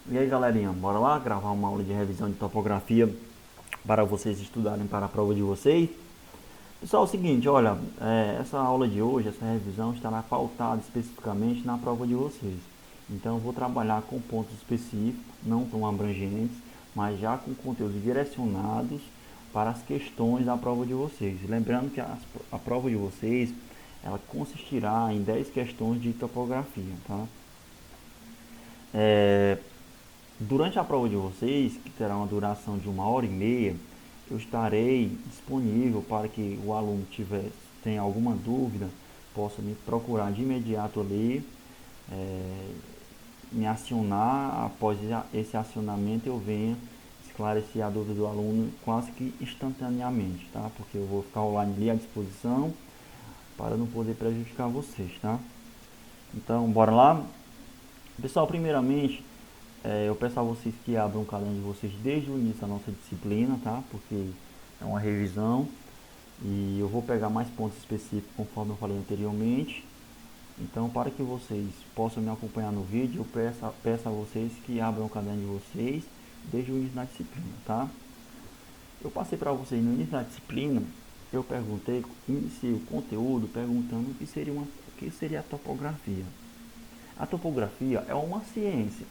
E aí, galerinha, bora lá gravar uma aula de revisão de topografia para vocês estudarem para a prova de vocês? Pessoal, é o seguinte, olha, essa aula de hoje, essa revisão estará pautada especificamente na prova de vocês. Então eu vou trabalhar com pontos específicos, não tão abrangentes, mas já com conteúdos direcionados para as questões da prova de vocês. Lembrando que a prova de vocês, ela consistirá em 10 questões de topografia, tá? Durante a prova de vocês, que terá uma duração de 1 hora e meia, eu estarei disponível para que o aluno tenha alguma dúvida, possa me procurar de imediato ali, é, me acionar. Após esse acionamento eu venha esclarecer a dúvida do aluno quase que instantaneamente, tá? Porque eu vou ficar online ali à disposição para não poder prejudicar vocês, tá? Então, bora lá? Pessoal, primeiramente, eu peço a vocês que abram o caderno de vocês desde o início da nossa disciplina, tá? Porque é uma revisão e eu vou pegar mais pontos específicos conforme eu falei anteriormente. Então, para que vocês possam me acompanhar no vídeo, eu peço a vocês que abram o caderno de vocês desde o início da disciplina, tá? Eu passei para vocês no início da disciplina, eu iniciei o conteúdo perguntando o que seria a topografia. A topografia é uma ciência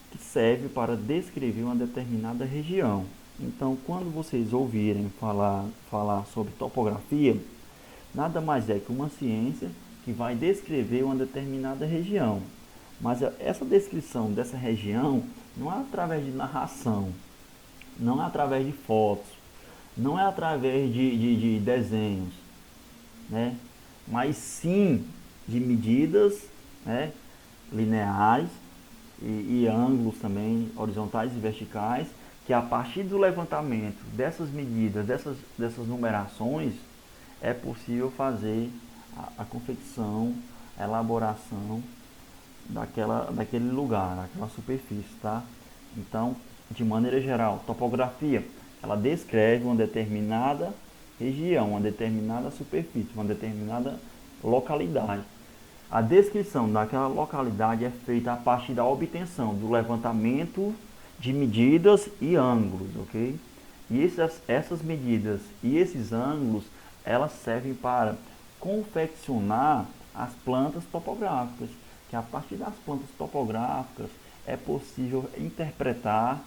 que serve para descrever uma determinada região. Então, quando vocês ouvirem falar sobre topografia, nada mais é que uma ciência que vai descrever uma determinada região. Mas essa descrição dessa região não é através de narração, não é através de fotos, não é através de desenhos, né? Mas sim de medidas, né? Lineares e ângulos também, horizontais e verticais, que a partir do levantamento dessas medidas, dessas numerações, é possível fazer a confecção, a elaboração daquele lugar, daquela superfície, tá? Então, de maneira geral, topografia, ela descreve uma determinada região, uma determinada superfície, uma determinada localidade. A descrição daquela localidade é feita a partir da obtenção do levantamento de medidas e ângulos, ok? E essas medidas e esses ângulos, elas servem para confeccionar as plantas topográficas, que a partir das plantas topográficas é possível interpretar,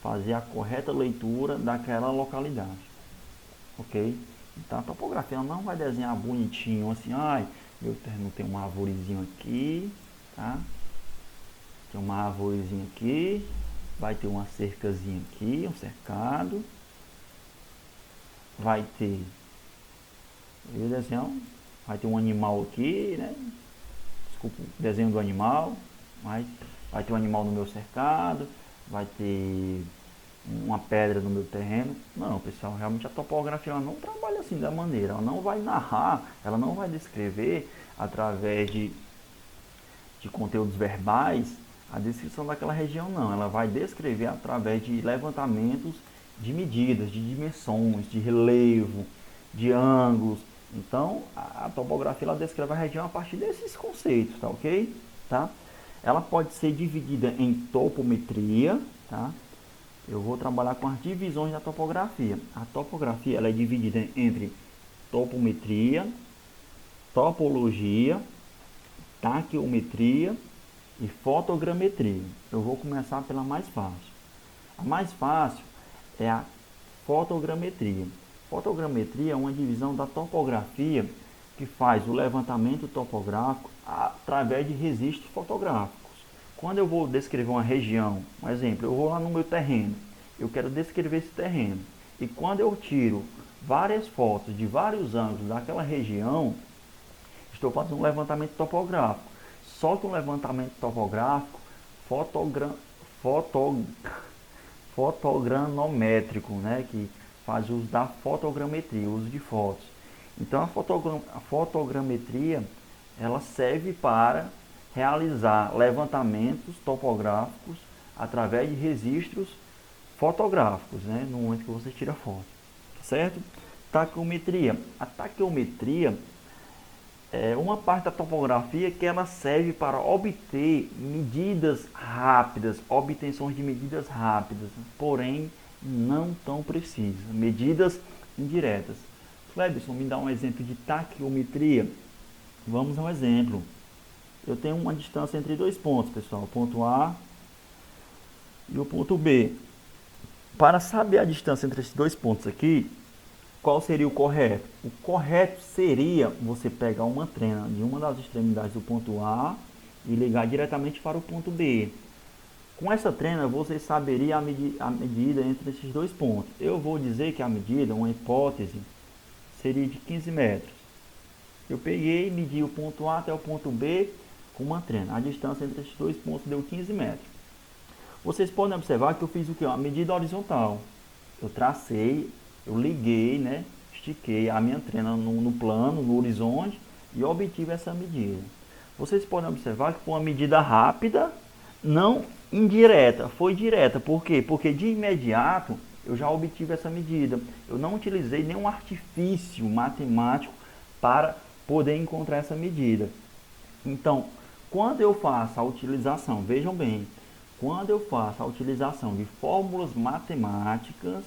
fazer a correta leitura daquela localidade, ok? Então a topografia não vai desenhar bonitinho assim, ai, meu terreno tem uma arvorezinha aqui, tá? Tem uma arvorezinha aqui, vai ter uma cercazinha aqui, um cercado, vai ter, desenho, vai ter um animal aqui, né? Desculpa, desenho do animal, mas vai ter um animal no meu cercado, vai ter uma pedra no meu terreno. Não, pessoal, realmente a topografia ela não trabalha assim da maneira, ela não vai narrar, ela não vai descrever através de conteúdos verbais a descrição daquela região, não, ela vai descrever através de levantamentos de medidas, de dimensões, de relevo, de ângulos. Então a topografia ela descreve a região a partir desses conceitos, tá ok? Tá? Ela pode ser dividida em topometria, tá? Eu vou trabalhar com as divisões da topografia. A topografia ela é dividida entre topometria, topologia, taqueometria e fotogrametria. Eu vou começar pela mais fácil. A mais fácil é a fotogrametria. Fotogrametria é uma divisão da topografia que faz o levantamento topográfico através de registros fotográficos. Quando eu vou descrever uma região, um exemplo, eu vou lá no meu terreno, eu quero descrever esse terreno. E quando eu tiro várias fotos de vários ângulos daquela região, estou fazendo um levantamento topográfico. Só que um levantamento topográfico foto, fotogranométrico, né, que faz uso da fotogrametria, uso de fotos. Então a fotogrametria ela serve para realizar levantamentos topográficos através de registros fotográficos, né, no momento que você tira foto, certo? Taqueometria. A taqueometria é uma parte da topografia que ela serve para obter medidas rápidas, obtenções de medidas rápidas, porém não tão precisas, medidas indiretas. Clebson, me dá um exemplo de taquiometria. Vamos a um exemplo. Eu tenho uma distância entre dois pontos, pessoal, o ponto A e o ponto B. Para saber a distância entre esses dois pontos aqui, qual seria o correto? O correto seria você pegar uma trena de uma das extremidades do ponto A e ligar diretamente para o ponto B. Com essa trena você saberia a medida entre esses dois pontos. Eu vou dizer que a medida, uma hipótese, seria de 15 metros. Eu peguei e medi o ponto A até o ponto B com uma trena. A distância entre esses dois pontos deu 15 metros. Vocês podem observar que eu fiz o que? Uma medida horizontal. Eu tracei, eu liguei, né? Estiquei a minha trena no plano, no horizonte e obtive essa medida. Vocês podem observar que foi uma medida rápida, não indireta, foi direta. Por quê? Porque de imediato eu já obtive essa medida. Eu não utilizei nenhum artifício matemático para poder encontrar essa medida. Então, quando eu faço a utilização, vejam bem, quando eu faço a utilização de fórmulas matemáticas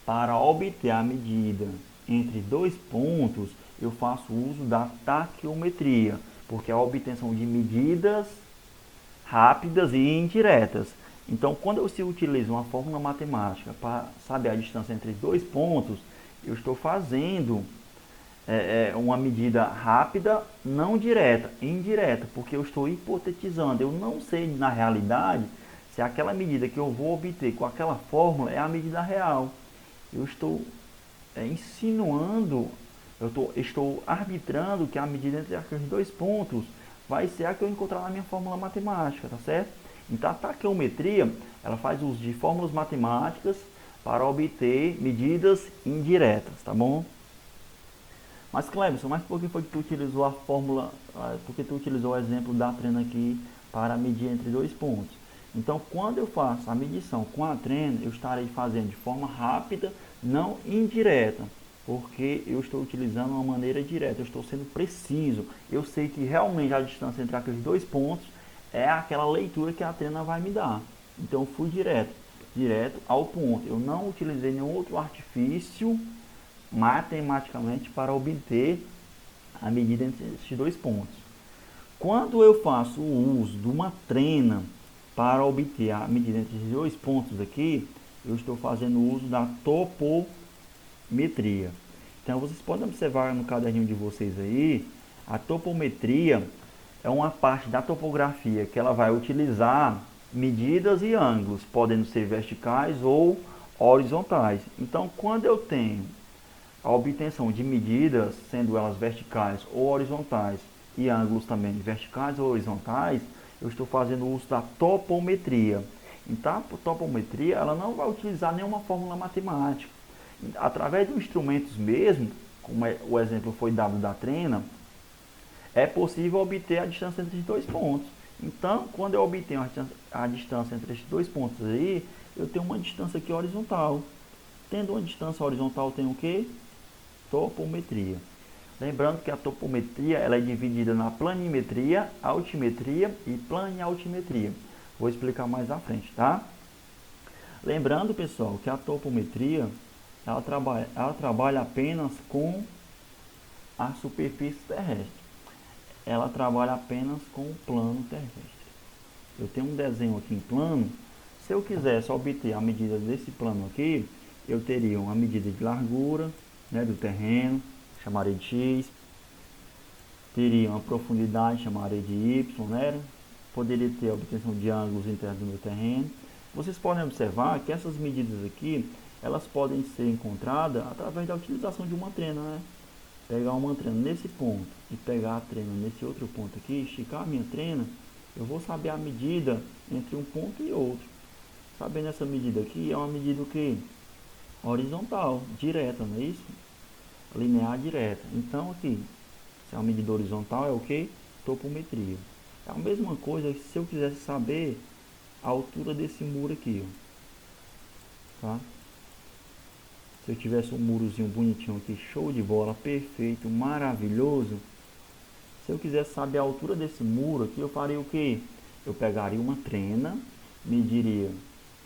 para obter a medida entre dois pontos, eu faço uso da taquiometria, porque é a obtenção de medidas rápidas e indiretas. Então, quando eu se utilizo uma fórmula matemática para saber a distância entre dois pontos, eu estou fazendo uma medida rápida, não direta, indireta, porque eu estou hipotetizando. Eu não sei na realidade se aquela medida que eu vou obter com aquela fórmula é a medida real. Eu estou insinuando, estou arbitrando que a medida entre aqueles dois pontos vai ser a que eu encontrar na minha fórmula matemática, tá certo? Então a taquiometria, ela faz uso de fórmulas matemáticas para obter medidas indiretas, tá bom? Mas Clebson, mas por que foi que tu utilizou a fórmula, por que tu utilizou o exemplo da trena aqui para medir entre dois pontos? Então, quando eu faço a medição com a trena, eu estarei fazendo de forma rápida, não indireta, porque eu estou utilizando uma maneira direta, eu estou sendo preciso. Eu sei que realmente a distância entre aqueles dois pontos é aquela leitura que a trena vai me dar. Então, eu fui direto ao ponto. Eu não utilizei nenhum outro artifício matematicamente para obter a medida entre esses dois pontos. Quando eu faço o uso de uma trena para obter a medida entre esses dois pontos aqui, eu estou fazendo uso da topometria. Então vocês podem observar no caderninho de vocês aí, a topometria é uma parte da topografia que ela vai utilizar medidas e ângulos, podendo ser verticais ou horizontais. Então quando eu tenho a obtenção de medidas, sendo elas verticais ou horizontais, e ângulos também verticais ou horizontais, eu estou fazendo uso da topometria. Então, a topometria ela não vai utilizar nenhuma fórmula matemática. Através de instrumentos mesmo, como o exemplo foi dado da trena, é possível obter a distância entre os dois pontos. Então, quando eu obtenho a distância entre esses dois pontos aí, eu tenho uma distância aqui horizontal. Tendo uma distância horizontal, eu tenho o quê? Topometria. Lembrando que a topometria ela é dividida na planimetria, altimetria e planialtimetria. Vou explicar mais à frente, tá? Lembrando, pessoal, que a topometria ela trabalha apenas com a superfície terrestre. Ela trabalha apenas com o plano terrestre. Eu tenho um desenho aqui em plano. Se eu quisesse obter a medida desse plano aqui, eu teria uma medida de largura, né, do terreno, chamaria de x, teria uma profundidade, chamaria de y, né? Poderia ter a obtenção de ângulos internos do meu terreno. Vocês podem observar que essas medidas aqui, elas podem ser encontradas através da utilização de uma trena, né? Pegar uma trena nesse ponto e pegar a trena nesse outro ponto aqui, esticar a minha trena, eu vou saber a medida entre um ponto e outro. Sabendo essa medida aqui, é uma medida o quê? Horizontal, direta, não é isso? Linear direta. Então aqui, se é uma medida horizontal, é o que? Topometria. É a mesma coisa que se eu quisesse saber a altura desse muro aqui, ó. Tá? Se eu tivesse um murozinho bonitinho aqui, show de bola, perfeito, maravilhoso. Se eu quisesse saber a altura desse muro aqui, eu faria o quê? Eu pegaria uma trena, mediria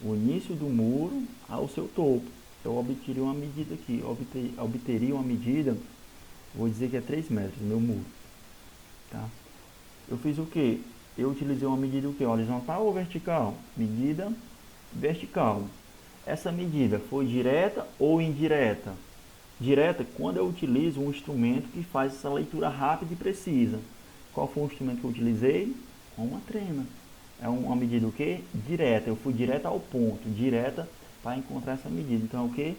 o início do muro ao seu topo. Eu obteria uma medida aqui, obteria uma medida, vou dizer que é 3 metros, meu muro. Tá? Eu fiz o quê? Eu utilizei uma medida o quê? Horizontal ou vertical? Medida vertical. Essa medida foi direta ou indireta? Direta quando eu utilizo um instrumento que faz essa leitura rápida e precisa. Qual foi o instrumento que eu utilizei? Uma trena. É uma medida o quê? Direta. Eu fui direto ao ponto, direta para encontrar essa medida. Então é o quê?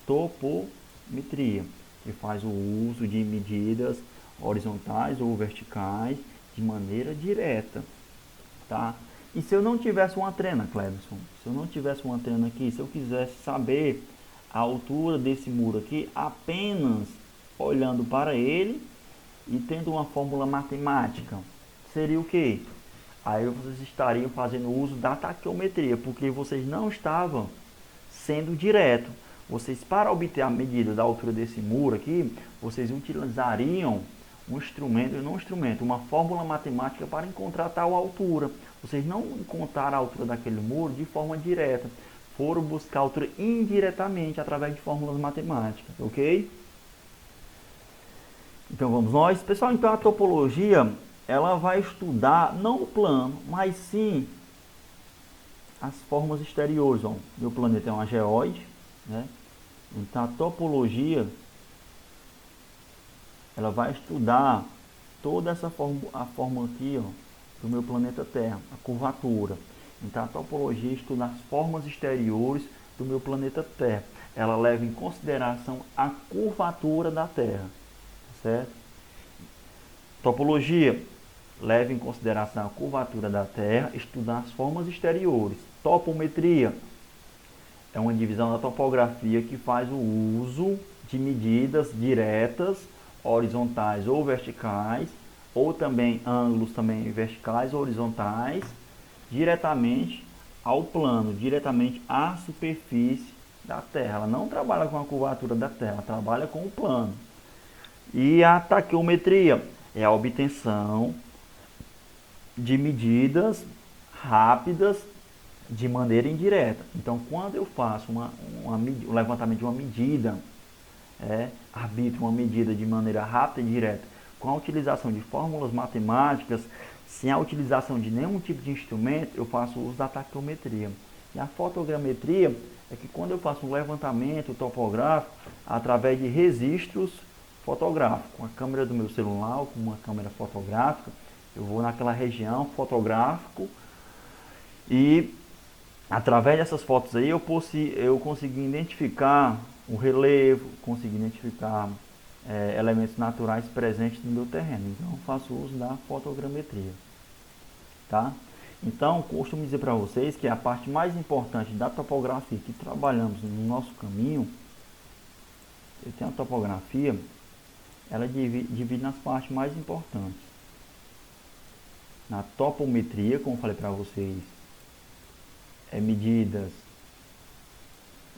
Topometria, que faz o uso de medidas horizontais ou verticais de maneira direta, tá? E se eu não tivesse uma trena, Cleberson, se eu não tivesse uma trena aqui, se eu quisesse saber a altura desse muro aqui, apenas olhando para ele e tendo uma fórmula matemática, seria o que? Aí vocês estariam fazendo uso da taquiometria, porque vocês não estavam sendo direto. Vocês, para obter a medida da altura desse muro aqui, vocês utilizariam um instrumento, não um instrumento, uma fórmula matemática para encontrar tal altura. Vocês não encontraram a altura daquele muro de forma direta, foram buscar a altura indiretamente através de fórmulas matemáticas, ok? Então vamos nós. Pessoal, então a topologia, ela vai estudar não o plano, mas sim as formas exteriores. Ó. Meu planeta é uma geóide, né? Então a topologia, ela vai estudar toda essa forma aqui, ó, do meu planeta Terra, a curvatura. Então a topologia estuda as formas exteriores do meu planeta Terra. Ela leva em consideração a curvatura da Terra, certo? Topologia leva em consideração a curvatura da Terra, estudar as formas exteriores. Topometria é uma divisão da topografia que faz o uso de medidas diretas, horizontais ou verticais, ou também ângulos também verticais ou horizontais, diretamente ao plano, diretamente à superfície da Terra. Ela não trabalha com a curvatura da Terra, ela trabalha com o plano. E a taquiometria é a obtenção de medidas rápidas de maneira indireta. Então, quando eu faço o levantamento de uma medida, arbitro uma medida de maneira rápida e direta, com a utilização de fórmulas matemáticas, sem a utilização de nenhum tipo de instrumento, eu faço uso da taquiometria. E a fotogrametria é que quando eu faço um levantamento topográfico através de registros fotográficos, com a câmera do meu celular ou com uma câmera fotográfica, eu vou naquela região fotográfico e através dessas fotos aí eu consegui identificar o relevo, consegui identificar elementos naturais presentes no meu terreno. Então eu faço uso da fotogrametria, tá? Então costumo dizer para vocês que a parte mais importante da topografia que trabalhamos no nosso caminho, eu tenho a topografia, ela divide nas partes mais importantes. Na topometria, como falei para vocês, medidas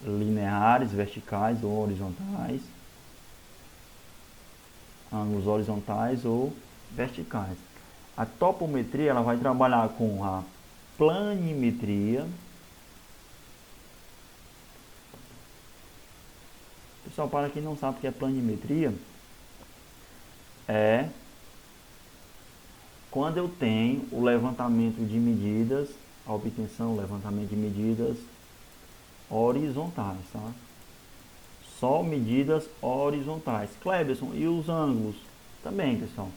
lineares, verticais ou horizontais, ângulos horizontais ou verticais. A topometria ela vai trabalhar com a planimetria. Pessoal, para quem não sabe o que é planimetria, é quando eu tenho o levantamento de medidas, a obtenção, o levantamento de medidas horizontais, tá? Só medidas horizontais. Cleberson, e os ângulos? Também, pessoal.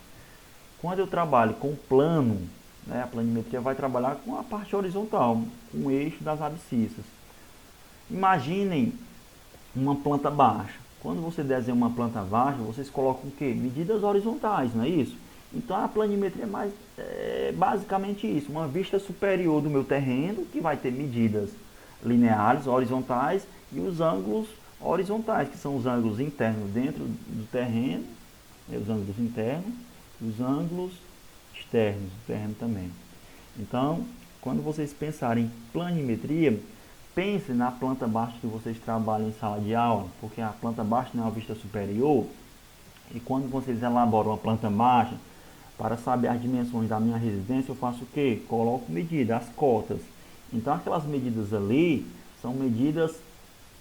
Quando eu trabalho com plano, né, a planimetria vai trabalhar com a parte horizontal, com o eixo das abscissas. Imaginem uma planta baixa. Quando você desenha uma planta baixa, vocês colocam o quê? Medidas horizontais, não é isso? Então a planimetria é basicamente isso, uma vista superior do meu terreno, que vai ter medidas lineares, horizontais, e os ângulos horizontais, que são os ângulos internos dentro do terreno, os ângulos internos, e os ângulos externos do terreno também. Então, quando vocês pensarem em planimetria, pense na planta baixa que vocês trabalham em sala de aula, porque a planta baixa não é uma vista superior, e quando vocês elaboram uma planta baixa, Para saber as dimensões da minha residência, eu faço o quê? Coloco medida, as cotas. Então, aquelas medidas ali são medidas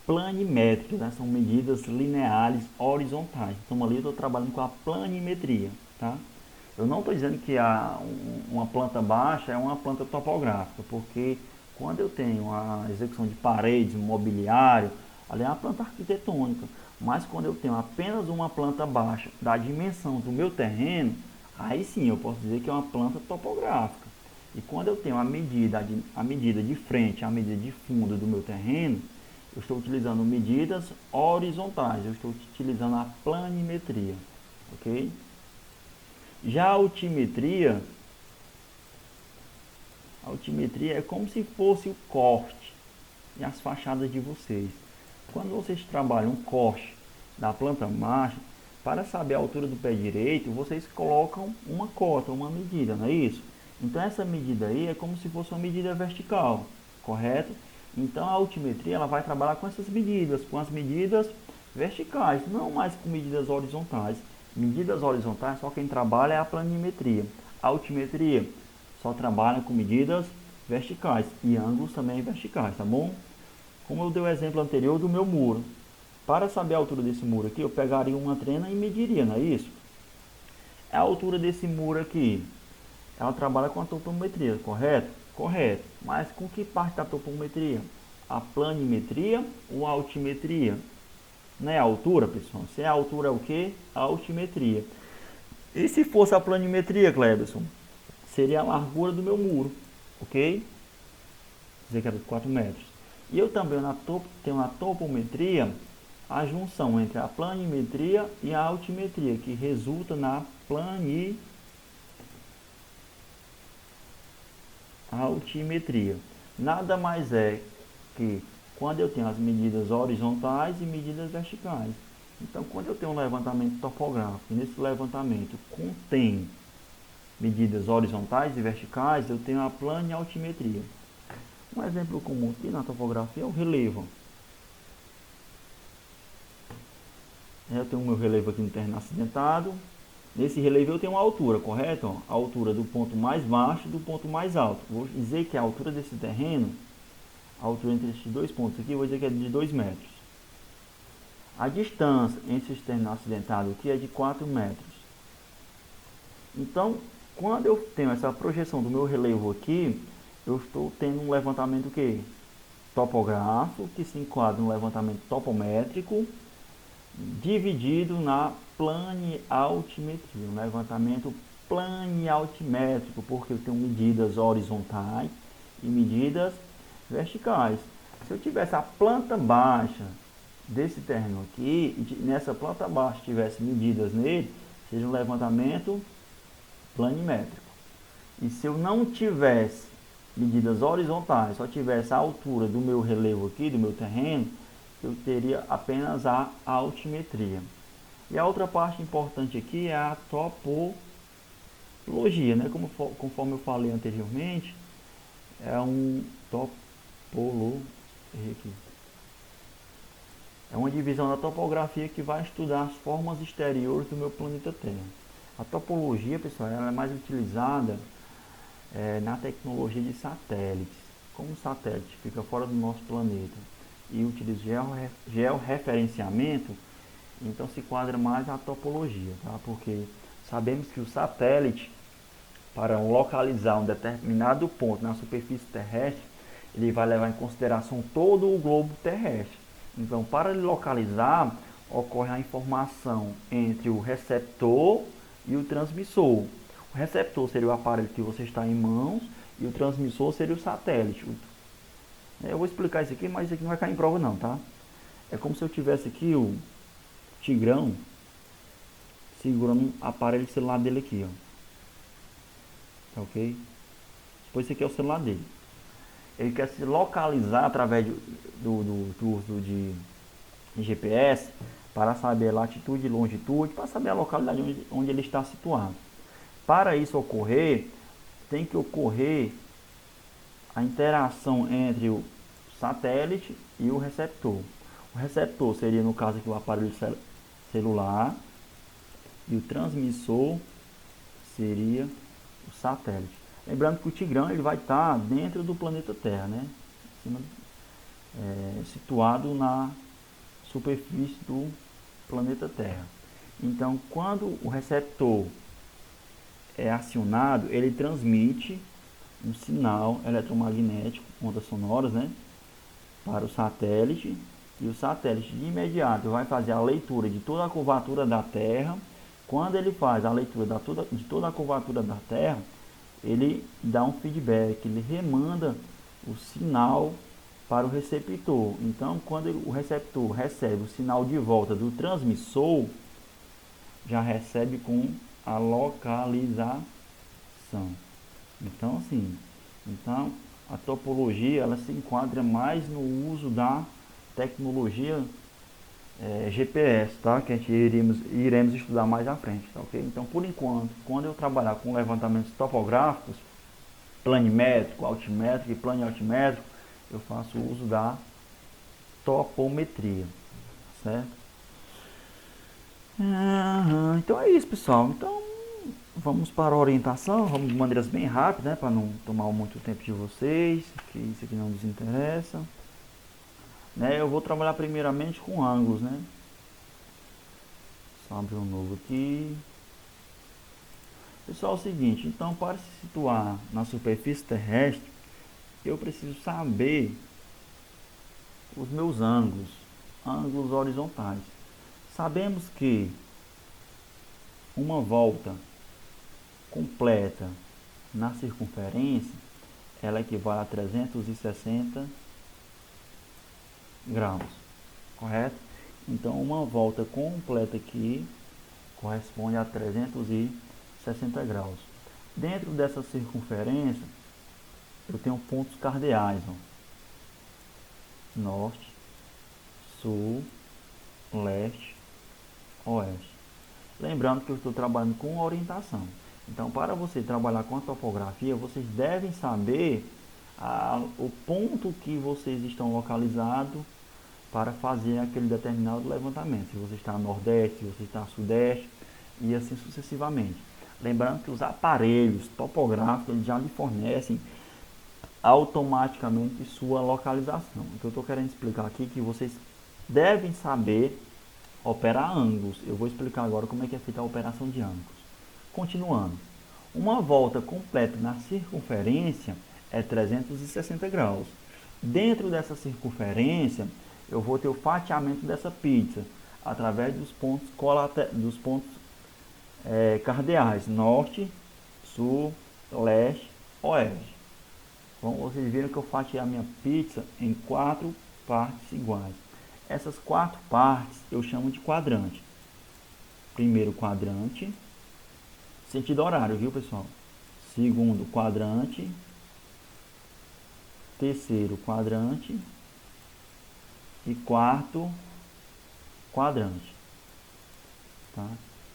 planimétricas, né? São medidas lineares horizontais. Então, ali eu estou trabalhando com a planimetria, tá? Eu não estou dizendo que uma planta baixa é uma planta topográfica, porque quando eu tenho a execução de paredes, mobiliário, ali é uma planta arquitetônica. Mas quando eu tenho apenas uma planta baixa da dimensão do meu terreno, aí sim eu posso dizer que é uma planta topográfica. E quando eu tenho a medida de frente, a medida de fundo do meu terreno, eu estou utilizando medidas horizontais, eu estou utilizando a planimetria, ok? Já a altimetria é como se fosse o corte e as fachadas de vocês. Quando vocês trabalham um corte da planta baixa, para saber a altura do pé direito, vocês colocam uma cota, uma medida, não é isso? Então essa medida aí é como se fosse uma medida vertical, correto? Então a altimetria ela vai trabalhar com essas medidas, com as medidas verticais, não mais com medidas horizontais. Medidas horizontais, só quem trabalha é a planimetria. A altimetria só trabalha com medidas verticais e ângulos também verticais, tá bom? Como eu dei o exemplo anterior do meu muro. Para saber a altura desse muro aqui, eu pegaria uma trena e mediria, não é isso? A altura desse muro aqui, ela trabalha com a topometria, correto? Correto. Mas com que parte da topometria? A planimetria ou a altimetria? Não é a altura, pessoal? Se é a altura é o que? A altimetria. E se fosse a planimetria, Cleberson? Seria a largura do meu muro, ok? Dizer que era de 4 metros. E eu também tenho na topometria a junção entre a planimetria e a altimetria, que resulta na altimetria. Nada mais é que quando eu tenho as medidas horizontais e medidas verticais. Então, quando eu tenho um levantamento topográfico, nesse levantamento contém medidas horizontais e verticais, eu tenho a planialtimetria. Um exemplo comum aqui na topografia é o relevo. Eu tenho o meu relevo aqui no terreno acidentado. Nesse relevo eu tenho uma altura, correto? A altura do ponto mais baixo e do ponto mais alto. Vou dizer que a altura desse terreno, a altura entre esses dois pontos aqui, vou dizer que é de 2 metros. A distância entre esse terreno acidentado aqui é de 4 metros. Então, quando eu tenho essa projeção do meu relevo aqui, eu estou tendo um levantamento que topográfico, que se enquadra no levantamento topométrico, dividido na planialtimetria, um levantamento planialtimétrico, porque eu tenho medidas horizontais e medidas verticais. Se eu tivesse a planta baixa desse terreno aqui, e nessa planta baixa tivesse medidas nele, seja um levantamento planimétrico. E se eu não tivesse medidas horizontais, só tivesse a altura do meu relevo aqui, do meu terreno, eu teria apenas a altimetria. E a outra parte importante aqui é a topologia, né? Conforme eu falei anteriormente, é um é uma divisão da topografia que vai estudar as formas exteriores do meu planeta Terra. A topologia, pessoal, ela é mais utilizada na tecnologia de satélites. Como o satélite fica fora do nosso planeta e utiliza georreferenciamento, então se quadra mais a topologia, tá? Porque sabemos que o satélite, para localizar um determinado ponto na superfície terrestre, ele vai levar em consideração todo o globo terrestre. Então, para ele localizar, ocorre a informação entre o receptor e o transmissor. O receptor seria o aparelho que você está em mãos e o transmissor seria o satélite. Eu vou explicar isso aqui, mas isso aqui não vai cair em prova não, tá? É como se eu tivesse aqui o Tigrão segurando um aparelho celular dele aqui, ó. Tá ok? Depois esse aqui é o celular dele. Ele quer se localizar através do uso de GPS para saber a latitude e longitude, para saber a localidade onde ele está situado. Para isso ocorrer, tem que ocorrer a interação entre o satélite e o receptor. O receptor seria, no caso aqui, o aparelho celular, e o transmissor seria o satélite. Lembrando que o Tigrão ele vai estar dentro do planeta Terra, né? Situado na superfície do planeta Terra. Então, quando o receptor é acionado, ele transmite um sinal eletromagnético, ondas sonoras, né, para o satélite, e o satélite de imediato vai fazer a leitura de toda a curvatura da Terra. Quando ele faz a leitura de toda a curvatura da Terra, ele dá um feedback, ele remanda o sinal para o receptor. Então, quando o receptor recebe o sinal de volta do transmissor, já recebe com a localização. Então, assim, a topologia ela se enquadra mais no uso da tecnologia GPS, tá? Que a gente iremos estudar mais à frente, tá, ok? Então, por enquanto, quando eu trabalhar com levantamentos topográficos, planimétrico, altimétrico e planialtimétrico, eu faço uso da topometria, certo? Então é isso, pessoal. Então, vamos para a orientação, vamos de maneiras bem rápidas, né, para não tomar muito tempo de vocês, que isso aqui não nos interessa. Né, eu vou trabalhar primeiramente com ângulos, né? Só abrir um novo aqui. Pessoal, é o seguinte, então para se situar na superfície terrestre, eu preciso saber os meus ângulos horizontais. Sabemos que uma volta completa na circunferência, ela equivale a 360 graus, correto? Então, uma volta completa aqui corresponde a 360 graus. Dentro dessa circunferência, eu tenho pontos cardeais, ó. Norte, sul, leste, oeste. Lembrando que eu estou trabalhando com orientação. Então, para você trabalhar com a topografia, vocês devem saber o ponto que vocês estão localizados para fazer aquele determinado levantamento. Se você está no Nordeste, se você está no Sudeste e assim sucessivamente. Lembrando que os aparelhos topográficos eles já lhe fornecem automaticamente sua localização. O que eu estou querendo explicar aqui é que vocês devem saber operar ângulos. Eu vou explicar agora como é que é feita a operação de ângulos. Continuando. Uma volta completa na circunferência é 360 graus. Dentro dessa circunferência, eu vou ter o fatiamento dessa pizza através dos pontos cardeais, norte, sul, leste, oeste. Então, vocês viram que eu fatiei a minha pizza em 4 partes iguais. Essas 4 partes eu chamo de quadrante. Primeiro quadrante, sentido horário, viu, pessoal? Segundo quadrante, terceiro quadrante e quarto quadrante, tá?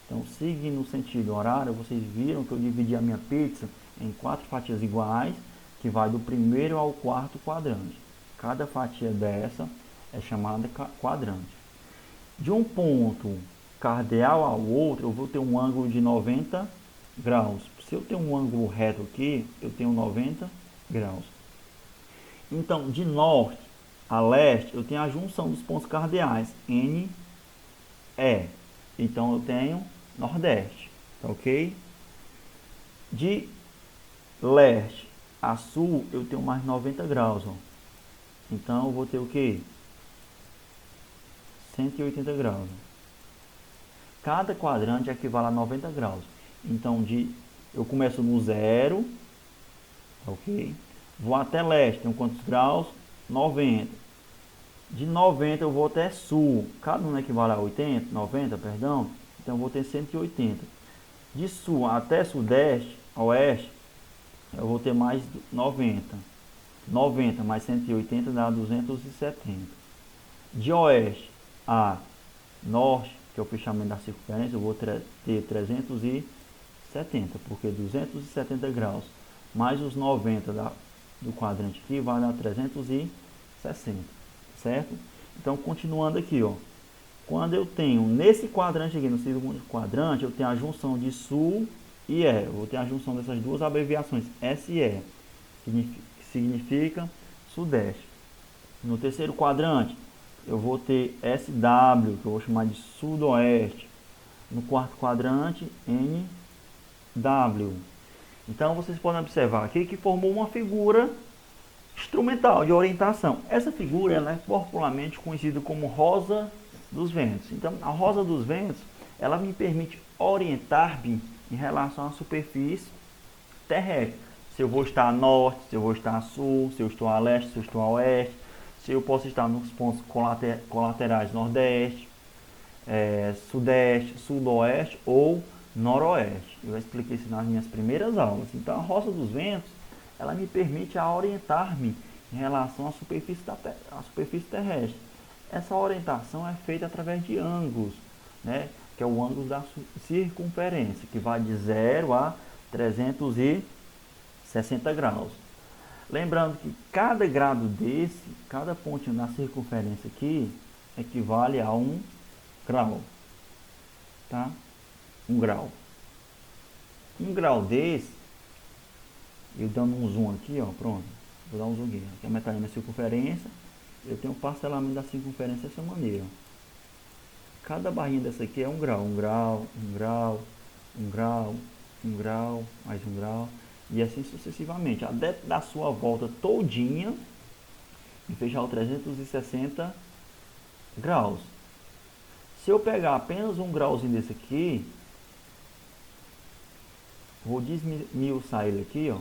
Então, seguindo o sentido horário, vocês viram que eu dividi a minha pizza em 4 fatias iguais, que vai do primeiro ao quarto quadrante. Cada fatia dessa é chamada quadrante. De um ponto cardeal ao outro, eu vou ter um ângulo de 90 graus. Se eu tenho um ângulo reto aqui, eu tenho 90 graus. Então, de norte a leste, eu tenho a junção dos pontos cardeais, N, E. Então, eu tenho Nordeste, tá ok? De leste a sul, eu tenho mais 90 graus, ó. Então, eu vou ter o que? 180 graus. Cada quadrante equivale a 90 graus. Então, eu começo no zero, ok? Vou até leste, tem quantos graus? 90. De 90 eu vou até sul. Cada um equivale a 80, 90, perdão. Então, eu vou ter 180. De sul até sudeste, oeste, eu vou ter mais 90. 90 mais 180 dá 270. De oeste a norte, que é o fechamento da circunferência, eu vou ter 370, porque 270 graus mais os 90 do quadrante aqui vai dar 360, certo? Então, continuando aqui, ó. Quando eu tenho nesse quadrante aqui, no segundo quadrante, eu tenho a junção de sul e E. Eu vou ter a junção dessas duas abreviações, SE, que significa Sudeste. No terceiro quadrante, eu vou ter SW, que eu vou chamar de Sudoeste. No quarto quadrante, NW. Então, vocês podem observar aqui que formou uma figura instrumental de orientação. Essa figura ela é popularmente conhecida como Rosa dos Ventos. Então, a Rosa dos Ventos, ela me permite orientar-me em relação à superfície terrestre. Se eu vou estar a norte, se eu vou estar a sul, se eu estou a leste, se eu estou a oeste, se eu posso estar nos pontos colaterais nordeste, sudeste, sudoeste ou noroeste. Eu expliquei isso nas minhas primeiras aulas. Então, a Rosa dos Ventos, ela me permite orientar-me em relação à superfície terrestre. Essa orientação é feita através de ângulos, né? Que é o ângulo da circunferência, que vai de 0 a 360 graus. Lembrando que cada grado desse, cada pontinho na circunferência aqui, equivale a 1 grau. Tá? 1 grau. 1 grau desse, eu dando um zoom aqui, ó, pronto. Vou dar um zoom aqui. Aqui é a metade da minha circunferência. Eu tenho um parcelamento da circunferência dessa maneira. Cada barrinha dessa aqui é 1 grau. 1 grau, 1 grau, 1 grau, 1 grau, mais 1 grau. E assim sucessivamente. Até da sua volta todinha e fechar o 360 graus. Se eu pegar apenas um grauzinho desse aqui, vou desmiuçar ele aqui, ó.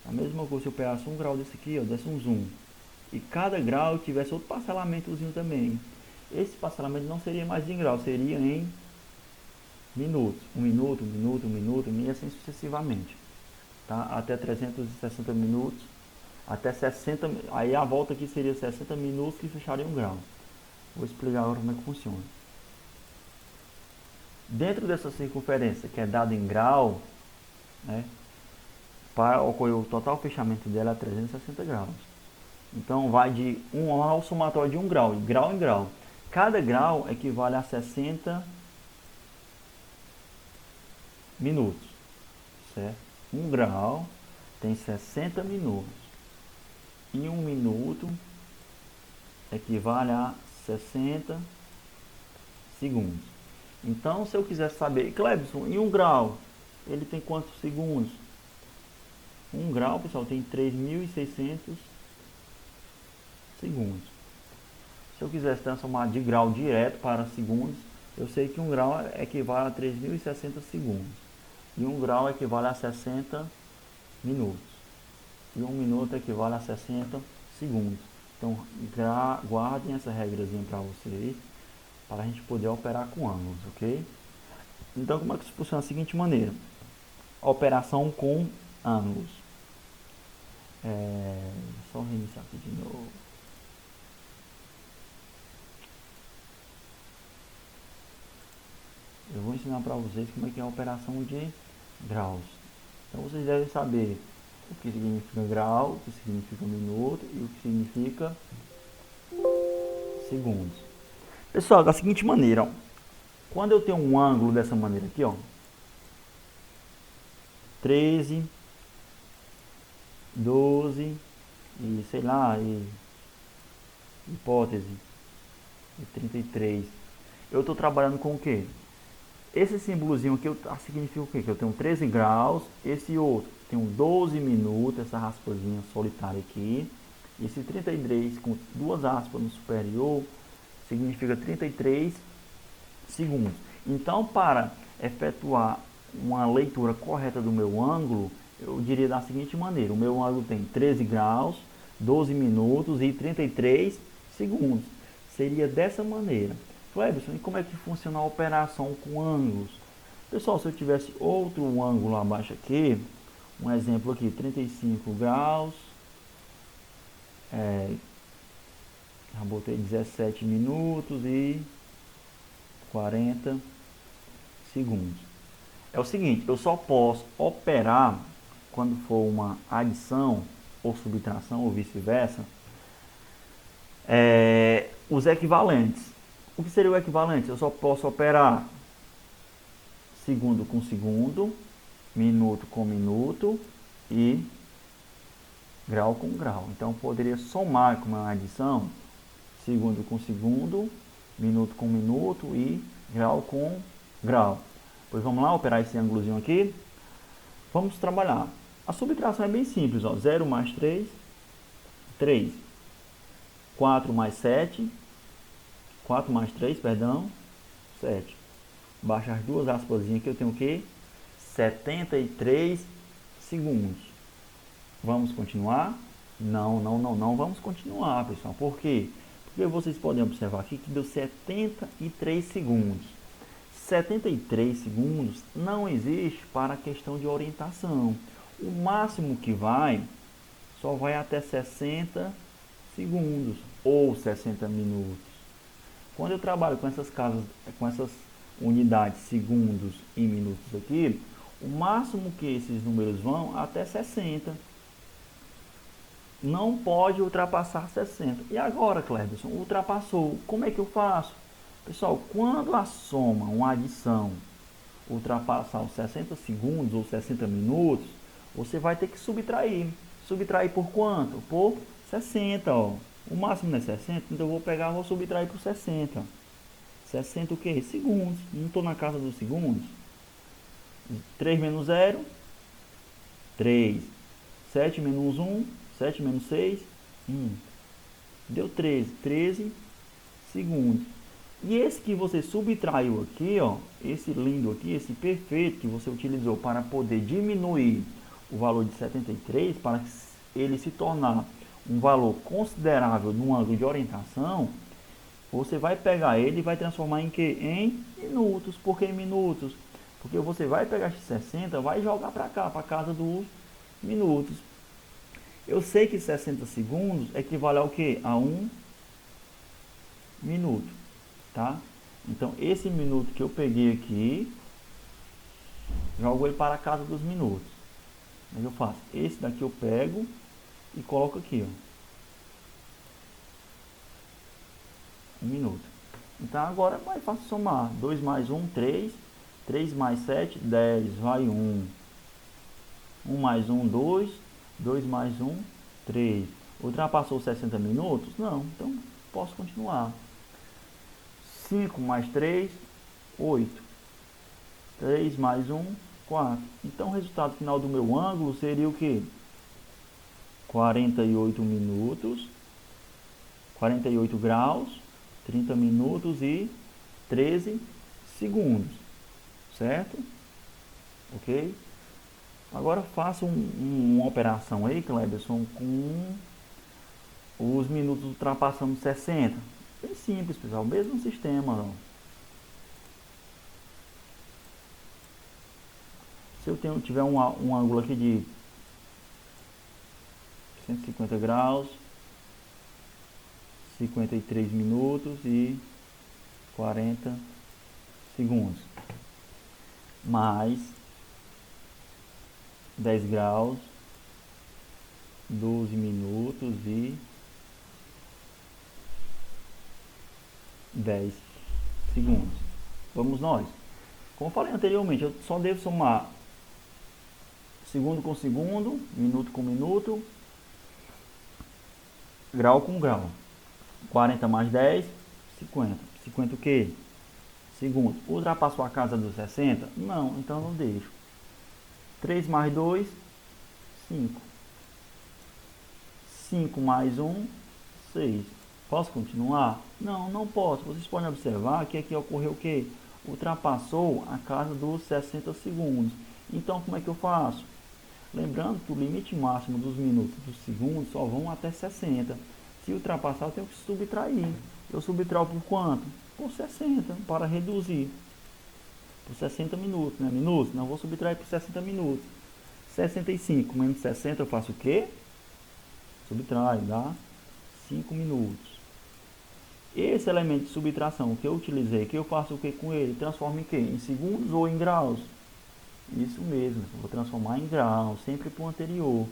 A mesma coisa se eu pegasse um grau desse aqui, ó, desse um zoom. E cada grau tivesse outro parcelamentozinho também. Esse parcelamento não seria mais em grau, seria em minutos. 1 minuto, 1 minuto, 1 minuto, e assim sucessivamente. Tá? Até 360 minutos, até 60, aí a volta aqui seria 60 minutos que fecharia 1 grau. Vou explicar agora como é que funciona. Dentro dessa circunferência, que é dada em grau, né, para ocorrer o total fechamento dela a 360 graus. Então vai de 1 ao somatório de 1 grau, de grau em grau. Cada grau equivale a 60 minutos, certo? 1 grau tem 60 minutos. E 1 minuto equivale a 60 segundos. Então, se eu quiser saber, Clebson, em 1 grau, ele tem quantos segundos? 1 grau, pessoal, tem 3.600 segundos. Se eu quisesse transformar de grau direto para segundos, eu sei que 1 grau equivale a 3.060 segundos. E 1 grau equivale a 60 minutos. E 1 minuto equivale a 60 segundos. Então, guardem essa regrazinha para vocês, para a gente poder operar com ângulos, ok? Então, como é que isso funciona da seguinte maneira? Operação com ângulos. Só reiniciar aqui de novo. Eu vou ensinar para vocês como é que é a operação de graus. Então vocês devem saber o que significa grau, o que significa minuto e o que significa segundos. Pessoal, da seguinte maneira, ó, quando eu tenho um ângulo dessa maneira aqui, ó, 13, 12 e sei lá, e hipótese, e 33. Eu estou trabalhando com o que? Esse símbolozinho aqui significa o quê? Que eu tenho 13 graus, esse outro tem 12 minutos, essa raspazinha solitária aqui. Esse 33 com duas aspas no superior significa 33 segundos. Então, para efetuar uma leitura correta do meu ângulo, eu diria da seguinte maneira: o meu ângulo tem 13 graus, 12 minutos e 33 segundos. Seria dessa maneira. Clebson, e como é que funciona a operação com ângulos? Pessoal, se eu tivesse outro ângulo abaixo aqui, um exemplo aqui, 35 graus, já botei 17 minutos e 40 segundos. É o seguinte, eu só posso operar quando for uma adição ou subtração ou vice-versa, os equivalentes. O que seria o equivalente? Eu só posso operar segundo com segundo, minuto com minuto e grau com grau. Então, eu poderia somar com uma adição, segundo com segundo, minuto com minuto e grau com grau. Pois vamos lá, operar esse ângulozinho aqui. Vamos trabalhar. A subtração é bem simples, ó. 0 mais 3, 3. 4 mais 7, 4 mais 3, perdão, 7. Baixa as duas aspasinhas aqui, eu tenho o quê? 73 segundos. Vamos continuar? Não vamos continuar, pessoal. Por quê? Porque vocês podem observar aqui que deu 73 segundos. 73 segundos não existe para a questão de orientação. O máximo que vai, só vai até 60 segundos ou 60 minutos. Quando eu trabalho com essas casas, com essas unidades, segundos e minutos aqui, o máximo que esses números vão até 60. Não pode ultrapassar 60. E agora, Cleberson, ultrapassou. Como é que eu faço? Pessoal, quando a soma, uma adição, ultrapassar os 60 segundos ou 60 minutos, você vai ter que subtrair. Subtrair por quanto? Por 60, ó. O máximo não é 60, então eu vou pegar e vou subtrair por 60. 60 o quê? Segundos. Não estou na casa dos segundos. 3 menos 0, 3. 7 menos 1, 7 menos 6, 1. Deu 13 segundos. E esse que você subtraiu aqui, ó, esse lindo aqui, esse perfeito que você utilizou para poder diminuir o valor de 73, para ele se tornar um valor considerável no ângulo de orientação, você vai pegar ele e vai transformar em que? Em minutos. Por que minutos? Porque você vai pegar esses 60, vai jogar para cá, para casa dos minutos. Eu sei que 60 segundos equivale ao que? A 1 minuto, tá? Então, esse minuto que eu peguei aqui, jogo ele para a casa dos minutos. Mas eu faço, esse daqui eu pego e coloco aqui, ó. 1 minuto. Então, agora é mais fácil somar. 2 mais 1, 3. 3 mais 7, 10. Vai 1. 1 mais 1, 2. 2 mais 1, 3. Ultrapassou 60 minutos? Não. Então, posso continuar. 5 mais 3, 8. 3 mais 1, 4. Então, o resultado final do meu ângulo seria o quê? 48 minutos, 48 graus, 30 minutos e 13 segundos. Certo? Ok? Agora faça uma operação aí, Cleberson, com os minutos ultrapassando 60. Bem simples, pessoal. Mesmo sistema. Ó. Se eu tiver um ângulo aqui de 150 graus, 53 minutos e 40 segundos. Mais 10 graus, 12 minutos e 10 segundos. Vamos nós. Como eu falei anteriormente, eu só devo somar segundo com segundo, minuto com minuto, grau com grau. 40 mais 10, 50. 50 o quê? Segundos. Ultrapassou a casa dos 60? Não, então eu não deixo. 3 mais 2, 5. 5 mais 1, 6. Posso continuar? Não, não posso. Vocês podem observar que aqui ocorreu o quê? Ultrapassou a casa dos 60 segundos. Então, como é que eu faço? Lembrando que o limite máximo dos minutos dos segundos só vão até 60. Se ultrapassar, eu tenho que subtrair. Eu subtraio por quanto? Por 60, para reduzir. Por 60 minutos, né? Minutos? Não, vou subtrair por 60 minutos. 65 menos 60, eu faço o quê? Subtraio, dá 5 minutos. Esse elemento de subtração que eu utilizei, que eu faço o que com ele? Transformo em quê? Em segundos ou em graus? Isso mesmo, vou transformar em graus, sempre para o anterior.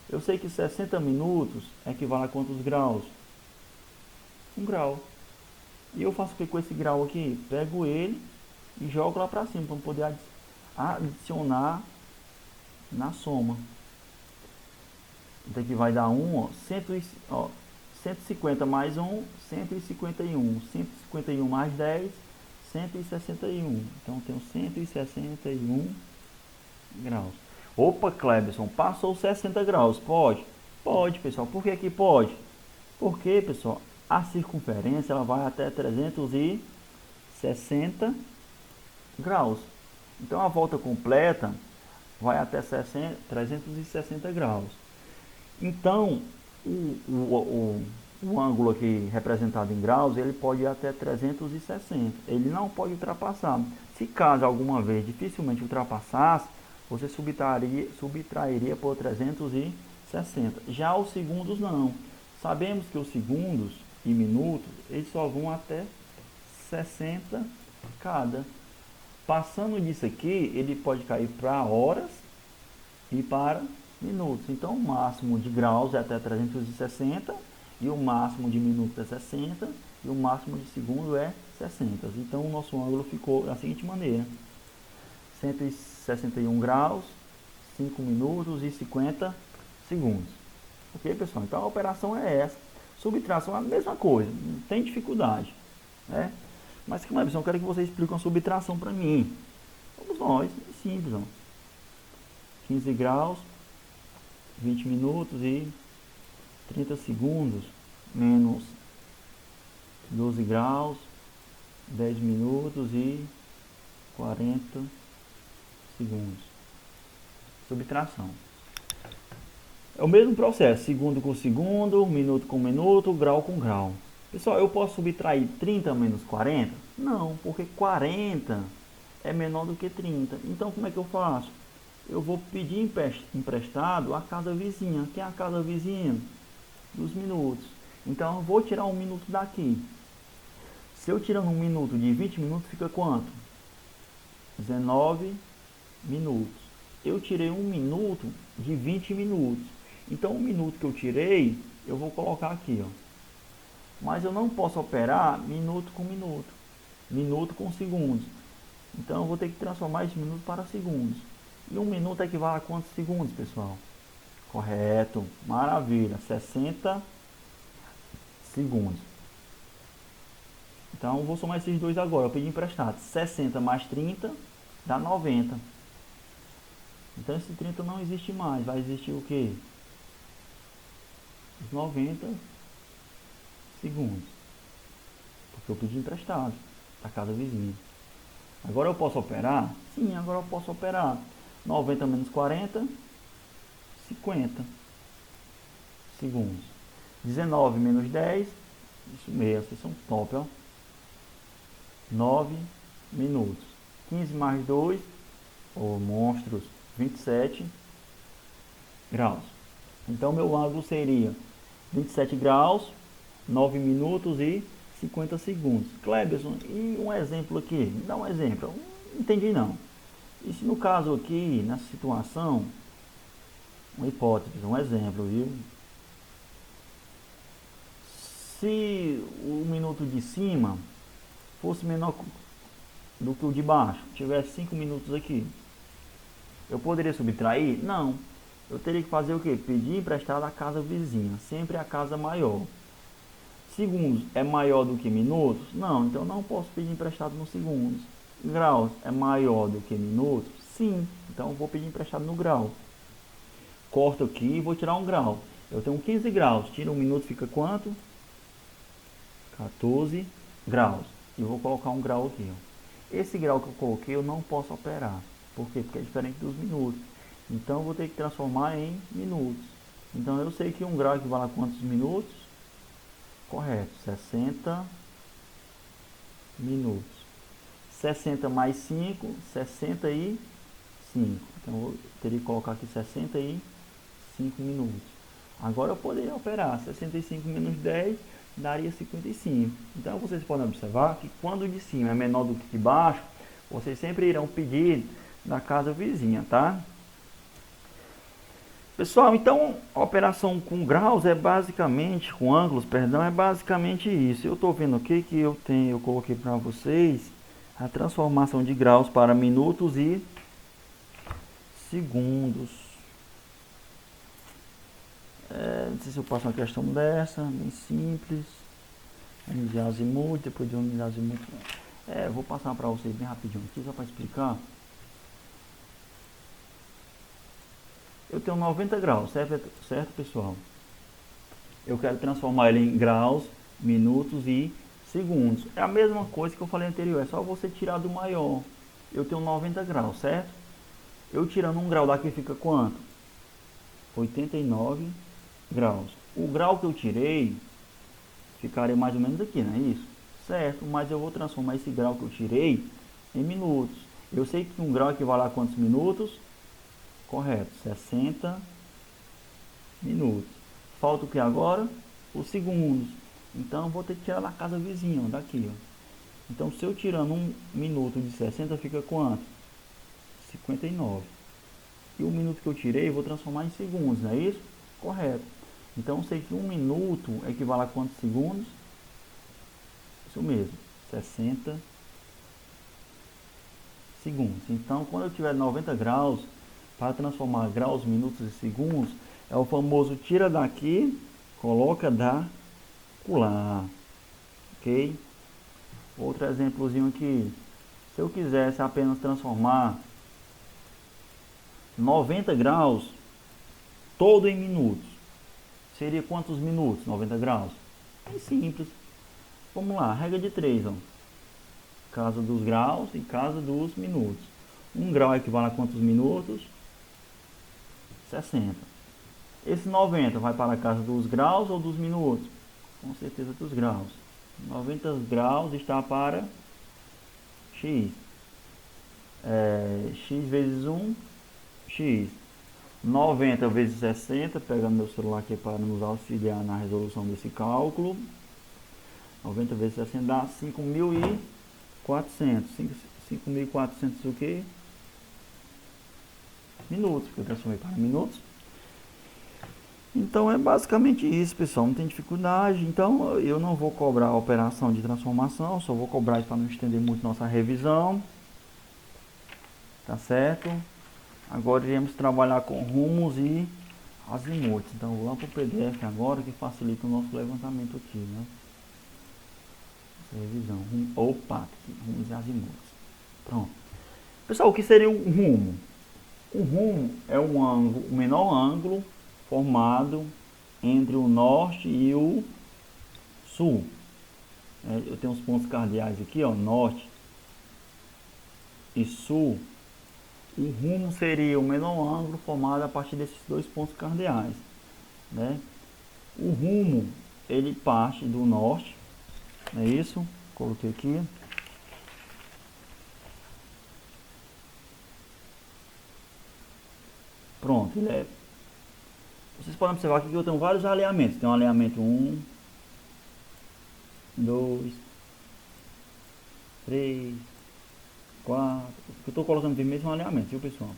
Eu sei que 60 minutos equivale a quantos graus? 1 grau. E eu faço o que com esse grau aqui? Pego ele e jogo lá para cima, para poder adicionar na soma. Então aqui vai dar 150 mais 1, 151. 151 mais 10, 161. Então tenho 161 graus. Opa, Cleberson, passou 60 graus. Pode? Pode, pessoal. Por que que pode? Porque, pessoal, a circunferência ela vai até 360 graus. Então a volta completa vai até 360 graus. Então o ângulo aqui representado em graus, ele pode ir até 360. Ele não pode ultrapassar. Se caso alguma vez dificilmente ultrapassasse, você subtrairia por 360. Já os segundos não. Sabemos que os segundos e minutos, eles só vão até 60 cada. Passando disso aqui, ele pode cair para horas e para minutos. Então, o máximo de graus é até 360 e o máximo de minutos é 60 e o máximo de segundo é 60. Então, o nosso ângulo ficou da seguinte maneira: 161 graus, 5 minutos e 50 segundos. Ok, pessoal? Então, a operação é essa. Subtração é a mesma coisa, não tem dificuldade, né? Mas, Cleberson, eu quero que você explique uma subtração para mim. Vamos nós, é simples, ó. 15 graus, 20 minutos e 30 segundos, menos 12 graus, 10 minutos e 40 segundos. Subtração. É o mesmo processo, segundo com segundo, minuto com minuto, grau com grau. Pessoal, eu posso subtrair 30 menos 40? Não, porque 40 é menor do que 30. Então, como é que eu faço? Eu vou pedir emprestado a casa vizinha. Quem é a casa vizinha? Dos minutos. Então, eu vou tirar um minuto daqui. Se eu tirar um minuto de 20 minutos, fica quanto? 19 minutos. Eu tirei um minuto de 20 minutos. Então, o minuto que eu tirei, eu vou colocar aqui, ó. Mas eu não posso operar minuto com segundos. Então eu vou ter que transformar esse minuto para segundos. E um minuto equivale a quantos segundos, pessoal? Correto, maravilha, 60 segundos. Então eu vou somar esses dois agora, eu pedi emprestado. 60 mais 30 dá 90. Então esse 30 não existe mais, vai existir o quê? Os 90 segundos, porque eu pedi emprestado da casa vizinha. Agora eu posso operar? Sim, agora eu posso operar. 90 menos 40, 50 segundos. 19 menos 10, isso mesmo, vocês são top, ó. 9 minutos. 15 mais 2, monstros, 27 graus. Então meu ângulo seria 27 graus, 9 minutos e 50 segundos. Cleberson, e um exemplo aqui? Me dá um exemplo. Eu não entendi não. E se no caso aqui, nessa situação, uma hipótese, um exemplo, viu? Se o minuto de cima fosse menor do que o de baixo, tivesse 5 minutos aqui, eu poderia subtrair? Não. Eu teria que fazer o quê? Pedir emprestado à casa vizinha, sempre a casa maior. Segundos é maior do que minutos? Não, então não posso pedir emprestado nos segundos. Graus é maior do que minutos? Sim, então eu vou pedir emprestado no grau. Corto aqui e vou tirar um grau. Eu tenho 15 graus, tiro um minuto, fica quanto? 14 graus. E vou colocar um grau aqui, ó. Esse grau que eu coloquei eu não posso operar. Por quê? Porque é diferente dos minutos. Então eu vou ter que transformar em minutos. Então eu sei que um grau equivale a quantos minutos? Correto, 60 minutos. 60 mais 5, 65. Então eu teria que colocar aqui 65 minutos. Agora eu poderia operar 65 menos 10 daria 55. Então vocês podem observar que quando o de cima é menor do que de baixo, vocês sempre irão pedir da casa vizinha, tá? Pessoal, então a operação com graus é basicamente, com ângulos, perdão, é basicamente isso. Eu estou vendo aqui que eu coloquei para vocês a transformação de graus para minutos e segundos. Não sei se eu passo uma questão dessa, bem simples. Vamos de azimuth, depois de vamos de azimuth. Vou passar para vocês bem rapidinho aqui, só para explicar. Eu tenho 90 graus, certo pessoal? Eu quero transformar ele em graus, minutos e segundos. É a mesma coisa que eu falei anterior, é só você tirar do maior. Eu tenho 90 graus, certo? Eu tirando um grau daqui fica quanto? 89 graus. O grau que eu tirei ficaria mais ou menos aqui, não é isso? Certo, mas eu vou transformar esse grau que eu tirei em minutos. Eu sei que um grau equivale a quantos minutos? Correto, 60 minutos. Falta o que agora? Os segundos. Então, eu vou ter que tirar da casa vizinha, ó, daqui. Ó. Então, se eu tirando um minuto de 60, fica quanto? 59. E o minuto que eu tirei, eu vou transformar em segundos, não é isso? Correto. Então, eu sei que um minuto equivale a quantos segundos? Isso mesmo, 60 segundos. Então, quando eu tiver 90 graus, para transformar graus, minutos e segundos, é o famoso tira daqui, coloca da colar. Ok? Outro exemplozinho aqui. Se eu quisesse apenas transformar 90 graus todo em minutos, seria quantos minutos 90 graus? É simples. Vamos lá, regra de 3, ó. Casa dos graus e casa dos minutos. 1 grau equivale a quantos minutos? 60. Esse 90 vai para a casa dos graus ou dos minutos? Com certeza dos graus. 90 graus está para x. X vezes 1, x. 90 vezes 60, pegando meu celular aqui para nos auxiliar na resolução desse cálculo. 90 vezes 60 dá 5.400. 5.400 o que? Minutos, porque eu transformei para minutos. Então é basicamente isso, pessoal, não tem dificuldade. Então eu não vou cobrar a operação de transformação, só vou cobrar isso para não estender muito nossa revisão. Tá certo? Agora iremos trabalhar com rumos e azimuths. Então vou lá para o PDF agora, que facilita o nosso levantamento aqui, né? Essa revisão. Opa, rumos e azimuths. Pronto. Pessoal, o que seria um rumo? Um rumo é um ângulo, o menor ângulo formado entre o norte e o sul. Eu tenho os pontos cardeais aqui, ó, norte e sul. O rumo seria o menor ângulo formado a partir desses dois pontos cardeais, né? O rumo, ele parte do norte, não é isso? Coloquei aqui. Pronto, ele é... Vocês podem observar aqui que eu tenho vários alinhamentos. Tem um alinhamento 1, 2, 3, 4. Eu estou colocando aqui mesmo alinhamento, viu, pessoal?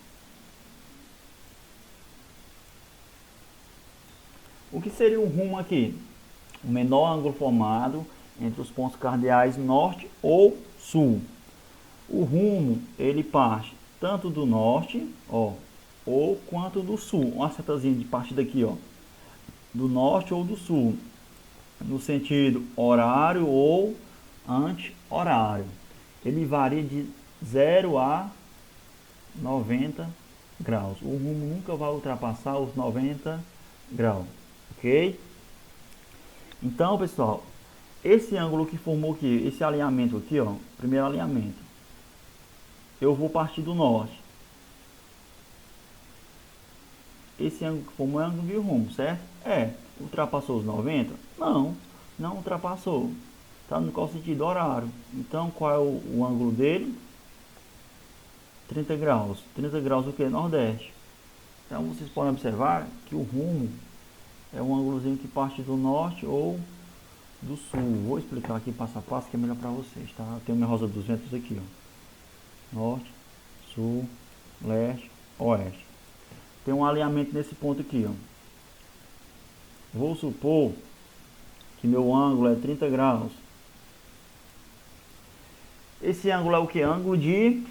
O que seria o rumo aqui? O menor ângulo formado entre os pontos cardeais norte ou sul. O rumo, ele parte tanto do norte, ó, ou quanto do sul. Uma setazinha de parte daqui, ó, do norte ou do sul, no sentido horário ou anti-horário. Ele varia de 0 a 90 graus. O rumo nunca vai ultrapassar os 90 graus, ok? Então, pessoal, esse ângulo que formou aqui, esse alinhamento aqui, ó, primeiro alinhamento, eu vou partir do norte. Esse ângulo que formou é o ângulo de rumo, certo? Ultrapassou os 90? Não, não ultrapassou. Está no qual sentido? Horário. Então, qual é o ângulo dele? 30 graus. 30 graus o que? Nordeste. Então, vocês podem observar que o rumo é um ângulozinho que parte do norte ou do sul. Vou explicar aqui passo a passo que é melhor para vocês, tá? Eu tenho minha rosa dos ventos aqui, ó. Norte, sul, leste, oeste. Tem um alinhamento nesse ponto aqui, ó. Vou supor que meu ângulo é 30 graus. Esse ângulo é o que? Ângulo de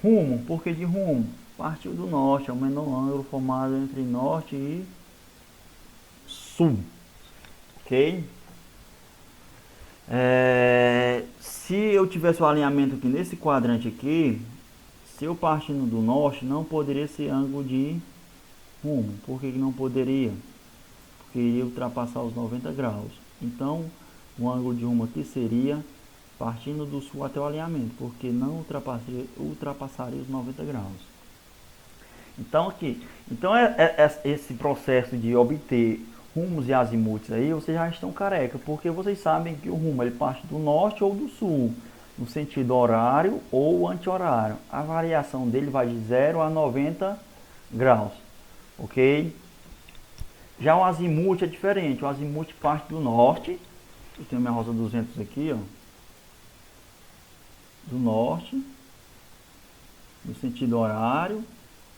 rumo. Por que de rumo? Partiu do norte, é o menor ângulo formado entre norte e sul, ok? Se eu tivesse o alinhamento aqui nesse quadrante aqui, se eu partindo do norte, não poderia ser ângulo de rumo. Por que não poderia? Porque iria ultrapassar os 90 graus. Então, o ângulo de rumo aqui seria partindo do sul até o alinhamento, porque não ultrapassaria os 90 graus. Então, esse processo de obter rumos e azimutes aí, vocês já estão careca, porque vocês sabem que o rumo ele parte do norte ou do sul, no sentido horário ou anti-horário. A variação dele vai de 0 a 90 graus, ok? Já o azimute é diferente, o azimute parte do norte, eu tenho minha rosa 200 aqui, ó, do norte, no sentido horário,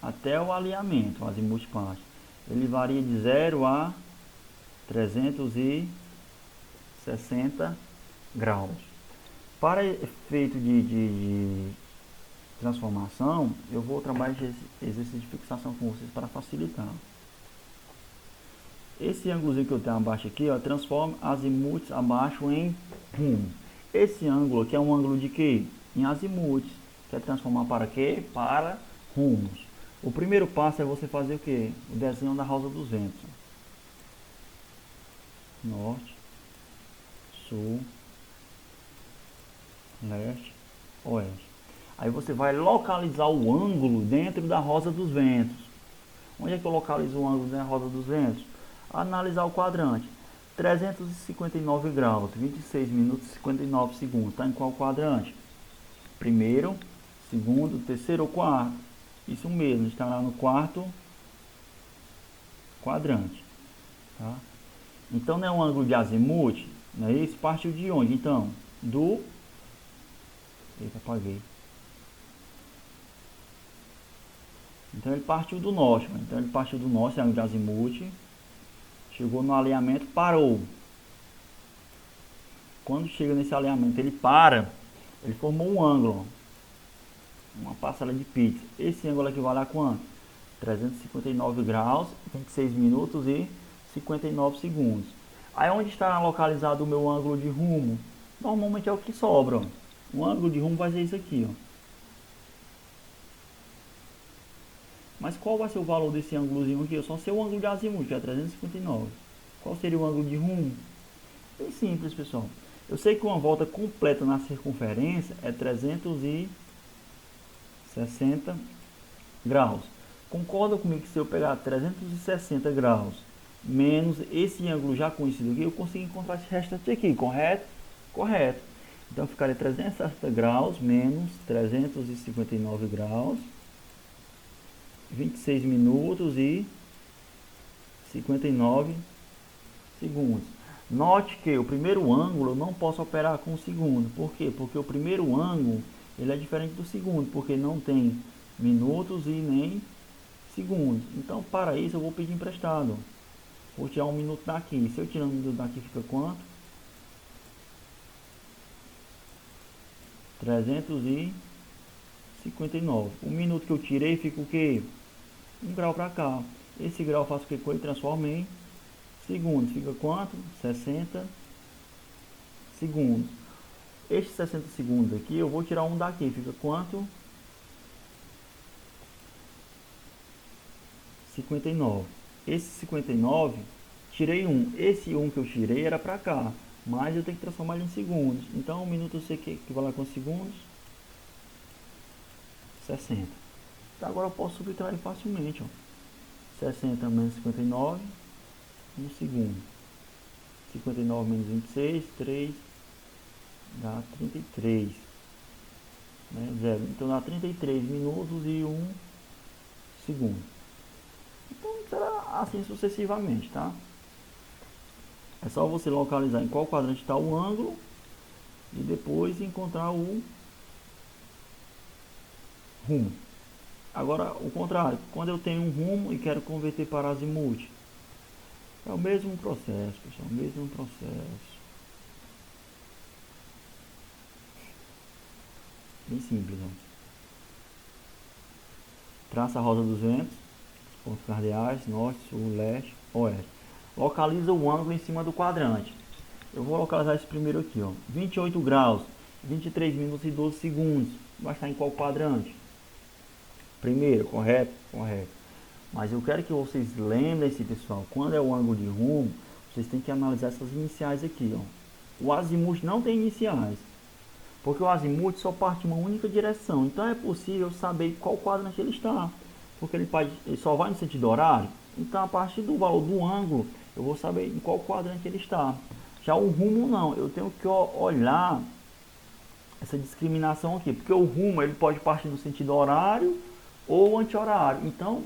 até o alinhamento, o azimute parte. Ele varia de 0 a 360 graus. Para efeito de transformação, eu vou trabalhar esse exercício de fixação com vocês para facilitar. Esse ângulozinho que eu tenho abaixo aqui, ó, transforma azimutes abaixo em rumo. Esse ângulo aqui é um ângulo de quê? Em azimutes. Quer transformar para quê? Para rumos. O primeiro passo é você fazer o quê? O desenho da rosa dos ventos. Norte, sul, leste, oeste. Aí você vai localizar o ângulo dentro da rosa dos ventos. Onde é que eu localizo o ângulo da rosa dos ventos? Analisar o quadrante. 359 graus, 26 minutos e 59 segundos. Está em qual quadrante? Primeiro, segundo, terceiro ou quarto? Isso mesmo, estará no quarto quadrante. Tá? Então não é um ângulo de azimute, não é isso? Partiu de onde? Então, do... Eita, apaguei. Então ele partiu do norte. Então ele partiu do norte, ângulo de azimute. Chegou no alinhamento, parou. Quando chega nesse alinhamento, ele para. Ele formou um ângulo. Uma parcela de pizza. Esse ângulo equivale a quanto? 359 graus, 26 minutos e 59 segundos. Aí onde está localizado o meu ângulo de rumo? Normalmente é o que sobra. Ó. O ângulo de rumo vai ser isso aqui. Ó. Mas qual vai ser o valor desse ângulozinho aqui? Eu só sei o ângulo de azimute, que é 359. Qual seria o ângulo de rumo? Bem simples, pessoal. Eu sei que uma volta completa na circunferência é 360 graus. Concorda comigo que se eu pegar 360 graus menos esse ângulo já conhecido aqui, eu consigo encontrar esse restante aqui, correto? Correto. Então ficaria 360 graus menos 359 graus, 26 minutos e 59 segundos. Note que o primeiro ângulo eu não posso operar com o segundo. Por quê? Porque o primeiro ângulo ele é diferente do segundo, porque não tem minutos e nem segundos. Então, para isso, eu vou pedir emprestado. Vou tirar 1 minuto daqui. Se eu tirar 1 minuto daqui, fica quanto? 359. O minuto que eu tirei fica o quê? 1 grau para cá. Esse grau eu faço o que com ele? Transforma em segundos. Fica quanto? 60 segundos. Estes 60 segundos aqui, eu vou tirar um daqui. Fica quanto? 59. Esse 59, tirei 1. Esse 1 que eu tirei era para cá. Mas eu tenho que transformar ele em segundos. Então, 1 minuto eu sei que equivale com segundos. 60. Então, agora eu posso subtrair ele facilmente. Ó. 60 menos 59, 1 segundo. 59 menos 26, 3, dá 33. Né? 0. Então, dá 33 minutos e 1 segundo. Então, será assim sucessivamente, tá? É só você localizar em qual quadrante está o ângulo e depois encontrar o rumo. Agora, o contrário, quando eu tenho um rumo e quero converter para azimute, é o mesmo processo, pessoal, o mesmo processo. Bem simples, ó. Traça a roda dos ventos, pontos cardeais, norte, sul, leste, oeste. Localiza o ângulo em cima do quadrante. Eu vou localizar esse primeiro aqui, ó. 28 graus, 23 minutos e 12 segundos. Vai estar em qual quadrante? Primeiro, correto? Correto. Mas eu quero que vocês lembrem-se, pessoal, quando é o ângulo de rumo, vocês têm que analisar essas iniciais aqui, ó. O azimuth não tem iniciais, porque o azimuth só parte uma única direção. Então é possível saber qual quadrante ele está, porque ele só vai no sentido horário. Então a partir do valor do ângulo, eu vou saber em qual quadrante ele está. Já o rumo não, eu tenho que olhar essa discriminação aqui, porque o rumo ele pode partir no sentido horário ou anti-horário. Então,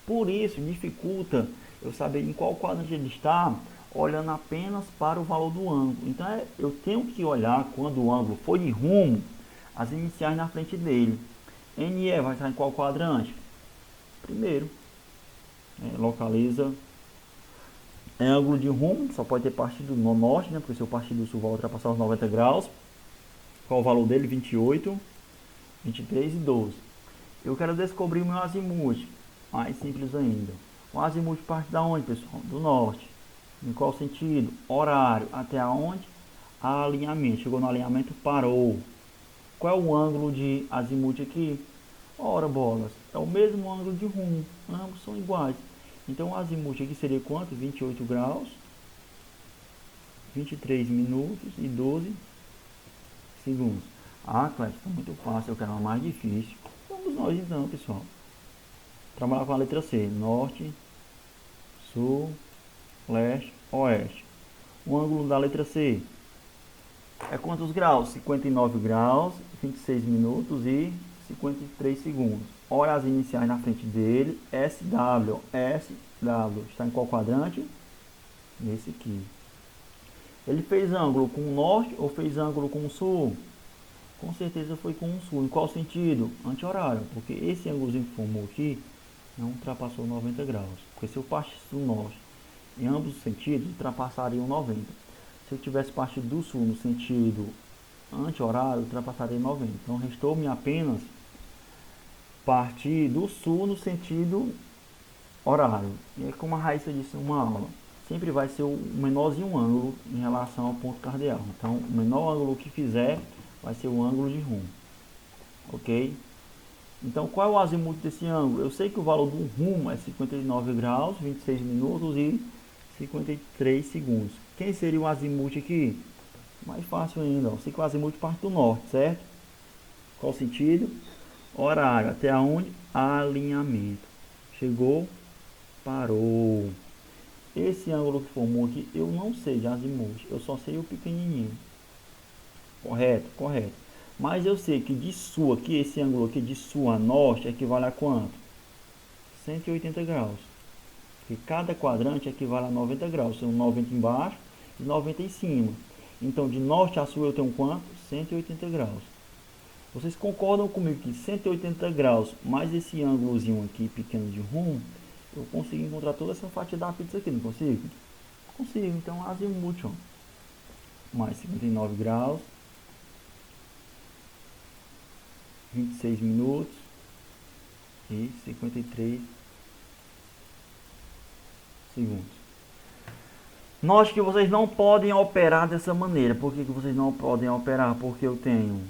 por isso, dificulta eu saber em qual quadrante ele está, olhando apenas para o valor do ângulo. Então, eu tenho que olhar, quando o ângulo for de rumo, as iniciais na frente dele. NE vai estar em qual quadrante? Primeiro. Localiza. É ângulo de rumo, só pode ter partido no norte, né? Porque se eu partir do sul vai ultrapassar os 90 graus. Qual o valor dele? 28, 23 e 12. Eu quero descobrir o meu azimuth. Mais simples ainda. O azimuth parte da onde, pessoal? Do norte. Em qual sentido? Horário. Até onde? Alinhamento. Chegou no alinhamento, parou. Qual é o ângulo de azimuth aqui? Ora, bolas. É o mesmo ângulo de rumo. Ambos são iguais. Então o azimuth aqui seria quanto? 28 graus, 23 minutos e 12 segundos. Ah, Cléber, está muito fácil, eu quero uma mais difícil. Vamos nós então, pessoal. Trabalhar com a letra C. Norte, sul, leste, oeste. O ângulo da letra C é quantos graus? 59 graus, 26 minutos e 53 segundos. Olha as iniciais na frente dele. SW. SW. Está em qual quadrante? Nesse aqui. Ele fez ângulo com o norte ou fez ângulo com o sul? Com certeza foi com o sul. Em qual sentido? Anti-horário. Porque esse ângulozinho que formou aqui não ultrapassou 90 graus. Porque se eu partisse do norte em ambos os sentidos, ultrapassaria 90. Se eu tivesse partido do sul no sentido anti-horário, ultrapassaria 90. Então restou-me apenas partir do sul no sentido horário. E é como a Raíssa disse em uma aula, sempre vai ser o menorzinho ângulo em relação ao ponto cardeal. Então o menor ângulo que fizer vai ser o ângulo de rumo. Ok? Então qual é o azimuth desse ângulo? Eu sei que o valor do rumo é 59 graus, 26 minutos e 53 segundos. Quem seria o azimuth aqui? Mais fácil ainda. Eu sei que o azimuth parte do norte, certo? Qual sentido? Horário. Até onde? Alinhamento. Chegou, parou. Esse ângulo que formou aqui, eu não sei de azimuth. Eu só sei o pequenininho. Correto? Correto. Mas eu sei que de sul aqui, esse ângulo aqui de sul a norte equivale a quanto? 180 graus. Porque cada quadrante equivale a 90 graus. São 90 embaixo e 90 em cima. Então de norte a sul eu tenho quanto? 180 graus. Vocês concordam comigo que 180 graus mais esse ângulozinho aqui pequeno de rumo, eu consigo encontrar toda essa fatia da pizza aqui, não consigo? Consigo, então azimuth, ó. Mais 59 graus, 26 minutos e 53 segundos. Note que vocês não podem operar dessa maneira. Por que vocês não podem operar? Porque eu tenho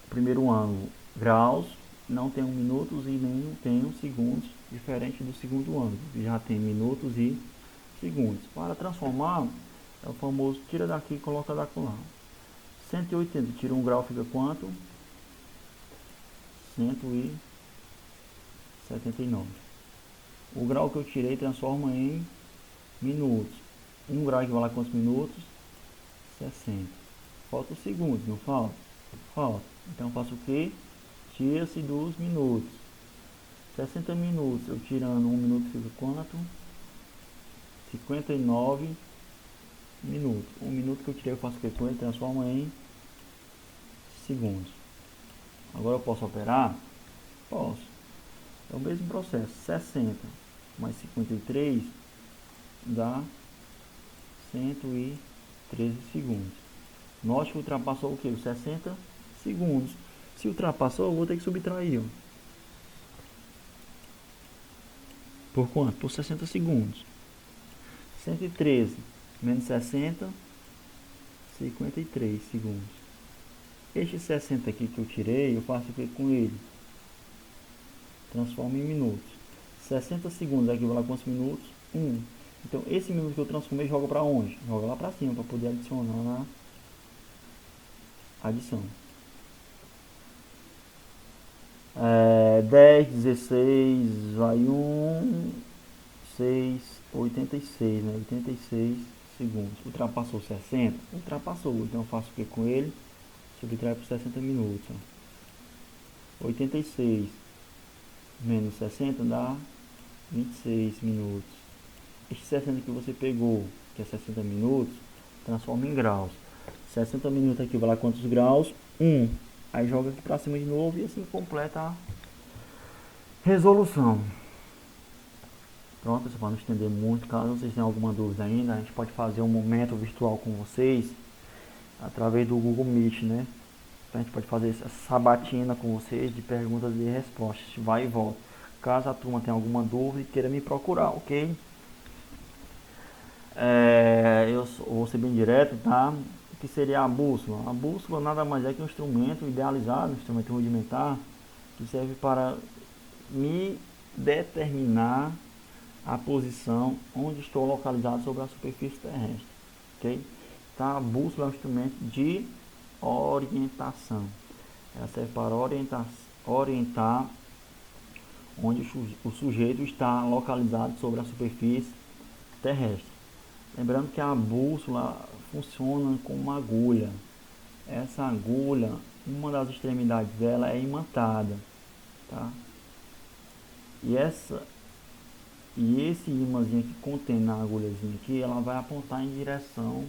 primeiro ângulo graus, não tenho minutos e nem tenho segundos, diferente do segundo ângulo, que já tem minutos e segundos. Para transformar, é o famoso tira daqui e coloca da lá. 180, tira um grau, fica quanto? 179. O grau que eu tirei transforma em minutos. 1 grau equivale a quantos minutos? 60. Falta os segundos, não falta? Falta. Então eu faço o que? Tira-se dos minutos. 60 minutos, eu tirando 1 minuto fica quanto? 59 minutos. 1 minuto que eu tirei eu faço o que com ele? Transforma em segundos. Agora eu posso operar? Posso. É o mesmo processo. 60 mais 53 dá 113 segundos. Note que ultrapassou o que? Os 60 segundos. Se ultrapassou, eu vou ter que subtrair. Ó. Por quanto? Por 60 segundos. 113 menos 60, 53 segundos. Este 60 aqui que eu tirei, eu faço o que com ele? Transformo em minutos. 60 segundos equivale a quantos minutos? 1. Então, esse minuto que eu transformei, joga para onde? Joga lá para cima, para poder adicionar na adição. 10, 16, vai 1, 6, 86, né? 86 segundos. Ultrapassou 60? Ultrapassou. Então, eu faço o que com ele? Subtrai por 60 minutos. Ó. 86 menos 60 dá 26 minutos. Este 60 que você pegou, que é 60 minutos, transforma em graus. 60 minutos equivale a quantos graus? 1. Aí joga aqui pra cima de novo e assim completa a resolução. Pronto, pessoal, para não estender muito, caso vocês tenham alguma dúvida ainda, a gente pode fazer um momento virtual com vocês através do Google Meet, né? Então a gente pode fazer essa sabatina com vocês de perguntas e respostas, vai e volta. Caso a turma tenha alguma dúvida e queira me procurar, ok? Eu vou ser bem direto, tá? O que seria a bússola? A bússola nada mais é que um instrumento idealizado, um instrumento rudimentar, que serve para me determinar a posição onde estou localizado sobre a superfície terrestre, ok? Tá? A bússola é um instrumento de orientação. Ela serve para orientar onde o sujeito está localizado sobre a superfície terrestre. Lembrando que a bússola funciona com uma agulha. Essa agulha, uma das extremidades dela é imantada, tá? E esse imãzinho que contém na agulhazinha aqui, ela vai apontar em direção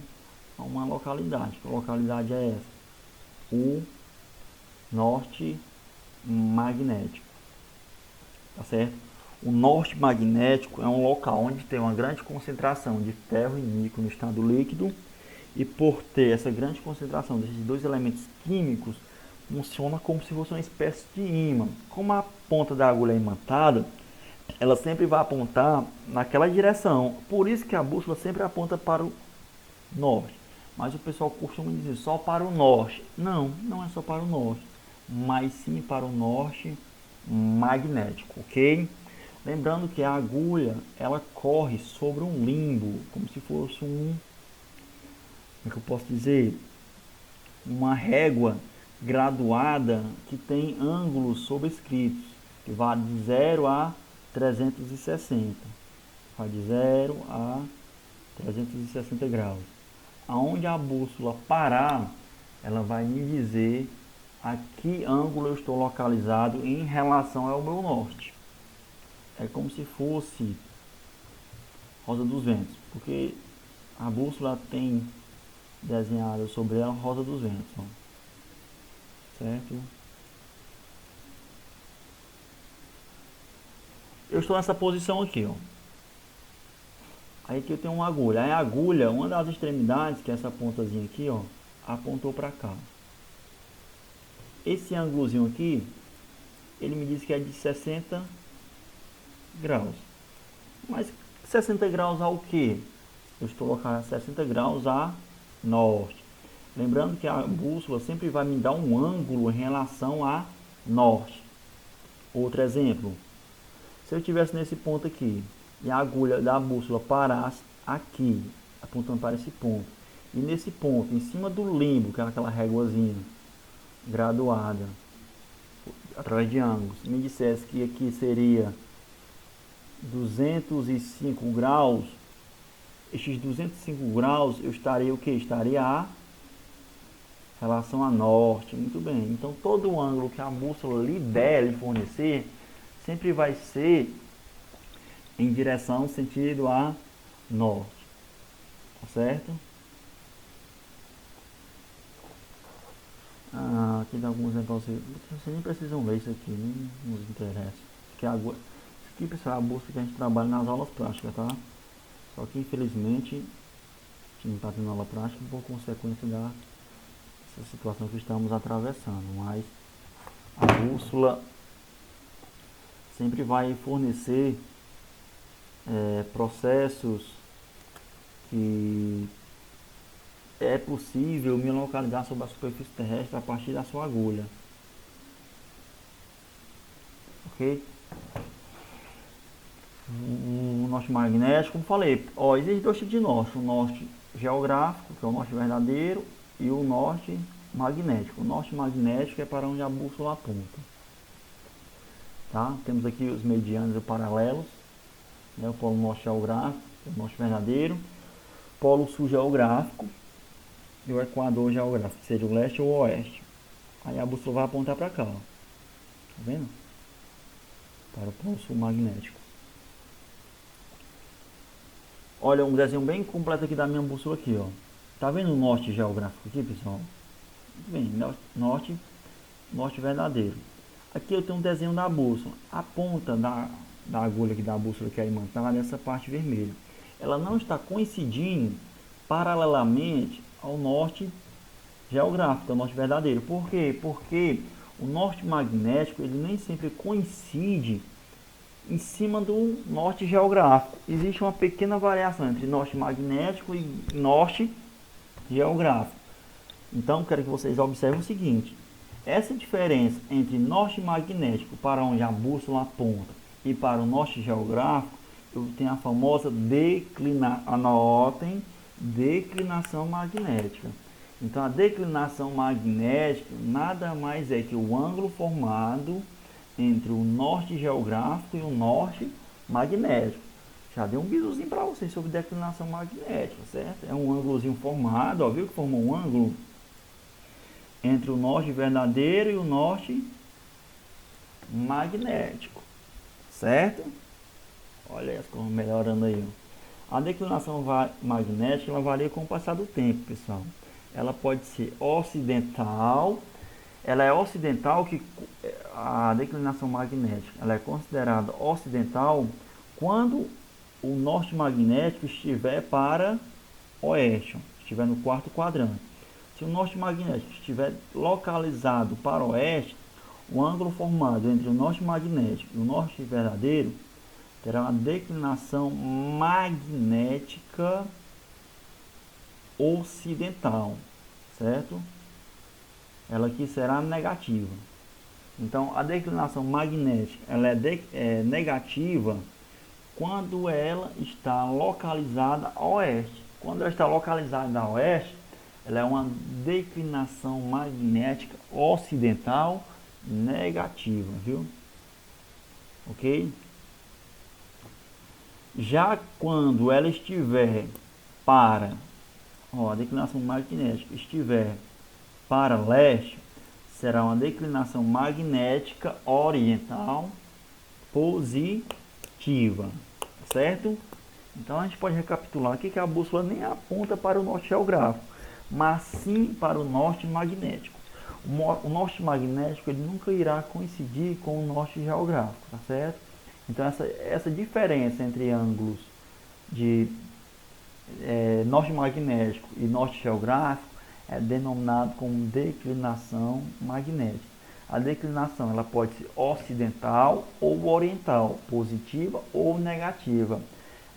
a uma localidade. Que localidade é essa? O norte magnético, tá certo? O norte magnético é um local onde tem uma grande concentração de ferro e níquel no estado líquido, e por ter essa grande concentração desses dois elementos químicos, funciona como se fosse uma espécie de ímã. Como a ponta da agulha é imantada, ela sempre vai apontar naquela direção. Por isso que a bússola sempre aponta para o norte. Mas o pessoal costuma dizer só para o norte. Não, não é só para o norte, mas sim para o norte magnético, ok? Lembrando que a agulha, ela corre sobre um limbo, como se fosse como é que eu posso dizer? Uma régua graduada que tem ângulos sobrescritos, que vai de 0 a 360. Vai de 0 a 360 graus. Aonde a bússola parar, ela vai me dizer a que ângulo eu estou localizado em relação ao meu norte. É como se fosse Rosa dos Ventos, porque a bússola tem desenhada sobre ela Rosa dos Ventos, ó. Certo? Eu estou nessa posição aqui, ó. Aí aqui eu tenho uma agulha. Aí a agulha, uma das extremidades, que é essa pontazinha aqui, ó, apontou para cá. Esse ângulozinho aqui, ele me diz que é de 60 graus. Mas 60 graus ao que? Eu estou colocando 60 graus a norte. Lembrando que a bússola sempre vai me dar um ângulo em relação a norte. Outro exemplo. Se eu estivesse nesse ponto aqui e a agulha da bússola parasse aqui, apontando para esse ponto, e nesse ponto, em cima do limbo, que é aquela réguazinha graduada, através de ângulos, me dissesse que aqui seria 205 graus, estes 205 graus eu estaria o que? Estaria a relação a norte. Muito bem. Então todo o ângulo que a bússola lhe der, lhe fornecer, sempre vai ser em direção sentido a norte. Tá certo? Aqui dá alguns exemplos. Vocês nem precisam ler isso aqui, nem nos interessa. Isso aqui, pessoal, é a bússola que a gente trabalha nas aulas práticas, tá? Só que infelizmente a gente não está tendo aula prática por consequência dessa situação que estamos atravessando. Mas a bússola sempre vai fornecer processos que é possível me localizar sobre a superfície terrestre a partir da sua agulha. Ok? O norte magnético, como falei, ó, existe dois tipos de norte: o norte geográfico, que é o norte verdadeiro, e o norte magnético. O norte magnético é para onde a bússola aponta. Tá? Temos aqui os medianos e paralelos, né? O polo norte geográfico, o norte verdadeiro, polo sul geográfico e o equador geográfico, que seja o leste ou o oeste. Aí a bússola vai apontar para cá, ó. Tá vendo? Para o polo sul magnético. Olha um desenho bem completo aqui da minha bússola aqui, ó. Tá vendo o norte geográfico aqui, pessoal? Bem, norte verdadeiro. Aqui eu tenho um desenho da bússola. A ponta da agulha aqui da bússola, que é imantada, nessa parte vermelha. Ela não está coincidindo paralelamente ao norte geográfico, ao norte verdadeiro. Por quê? Porque o norte magnético, ele nem sempre coincide em cima do norte geográfico. Existe uma pequena variação entre norte magnético e norte geográfico. Então, quero que vocês observem o seguinte: essa diferença entre norte magnético, para onde a bússola aponta, e para o norte geográfico, eu tenho a famosa anotem, declinação magnética. Então, a declinação magnética nada mais é que o ângulo formado entre o norte geográfico e o norte magnético. Já dei um bizuzinho para vocês sobre declinação magnética, certo? É um ângulozinho formado, ó, viu que formou um ângulo entre o norte verdadeiro e o norte magnético, certo? Olha as coisas melhorando aí, ó. A declinação magnética, ela varia com o passar do tempo, pessoal. Ela pode ser ocidental. Ela é ocidental, que a declinação magnética, ela é considerada ocidental quando o norte magnético estiver para oeste, estiver no quarto quadrante. Se o norte magnético estiver localizado para oeste, o ângulo formado entre o norte magnético e o norte verdadeiro terá uma declinação magnética ocidental, certo? Ela aqui será negativa. Então, a declinação magnética, ela é negativa quando ela está localizada a oeste. Quando ela está localizada a oeste, ela é uma declinação magnética ocidental negativa, viu? Ok? Já quando ela estiver para, ó, a declinação magnética estiver para leste, será uma declinação magnética oriental positiva, certo? Então a gente pode recapitular aqui que a bússola nem aponta para o norte geográfico, mas sim para o norte magnético. O norte magnético, ele nunca irá coincidir com o norte geográfico, tá certo? Então essa diferença entre ângulos de norte magnético e norte geográfico é denominado como declinação magnética. A declinação, ela pode ser ocidental ou oriental, positiva ou negativa.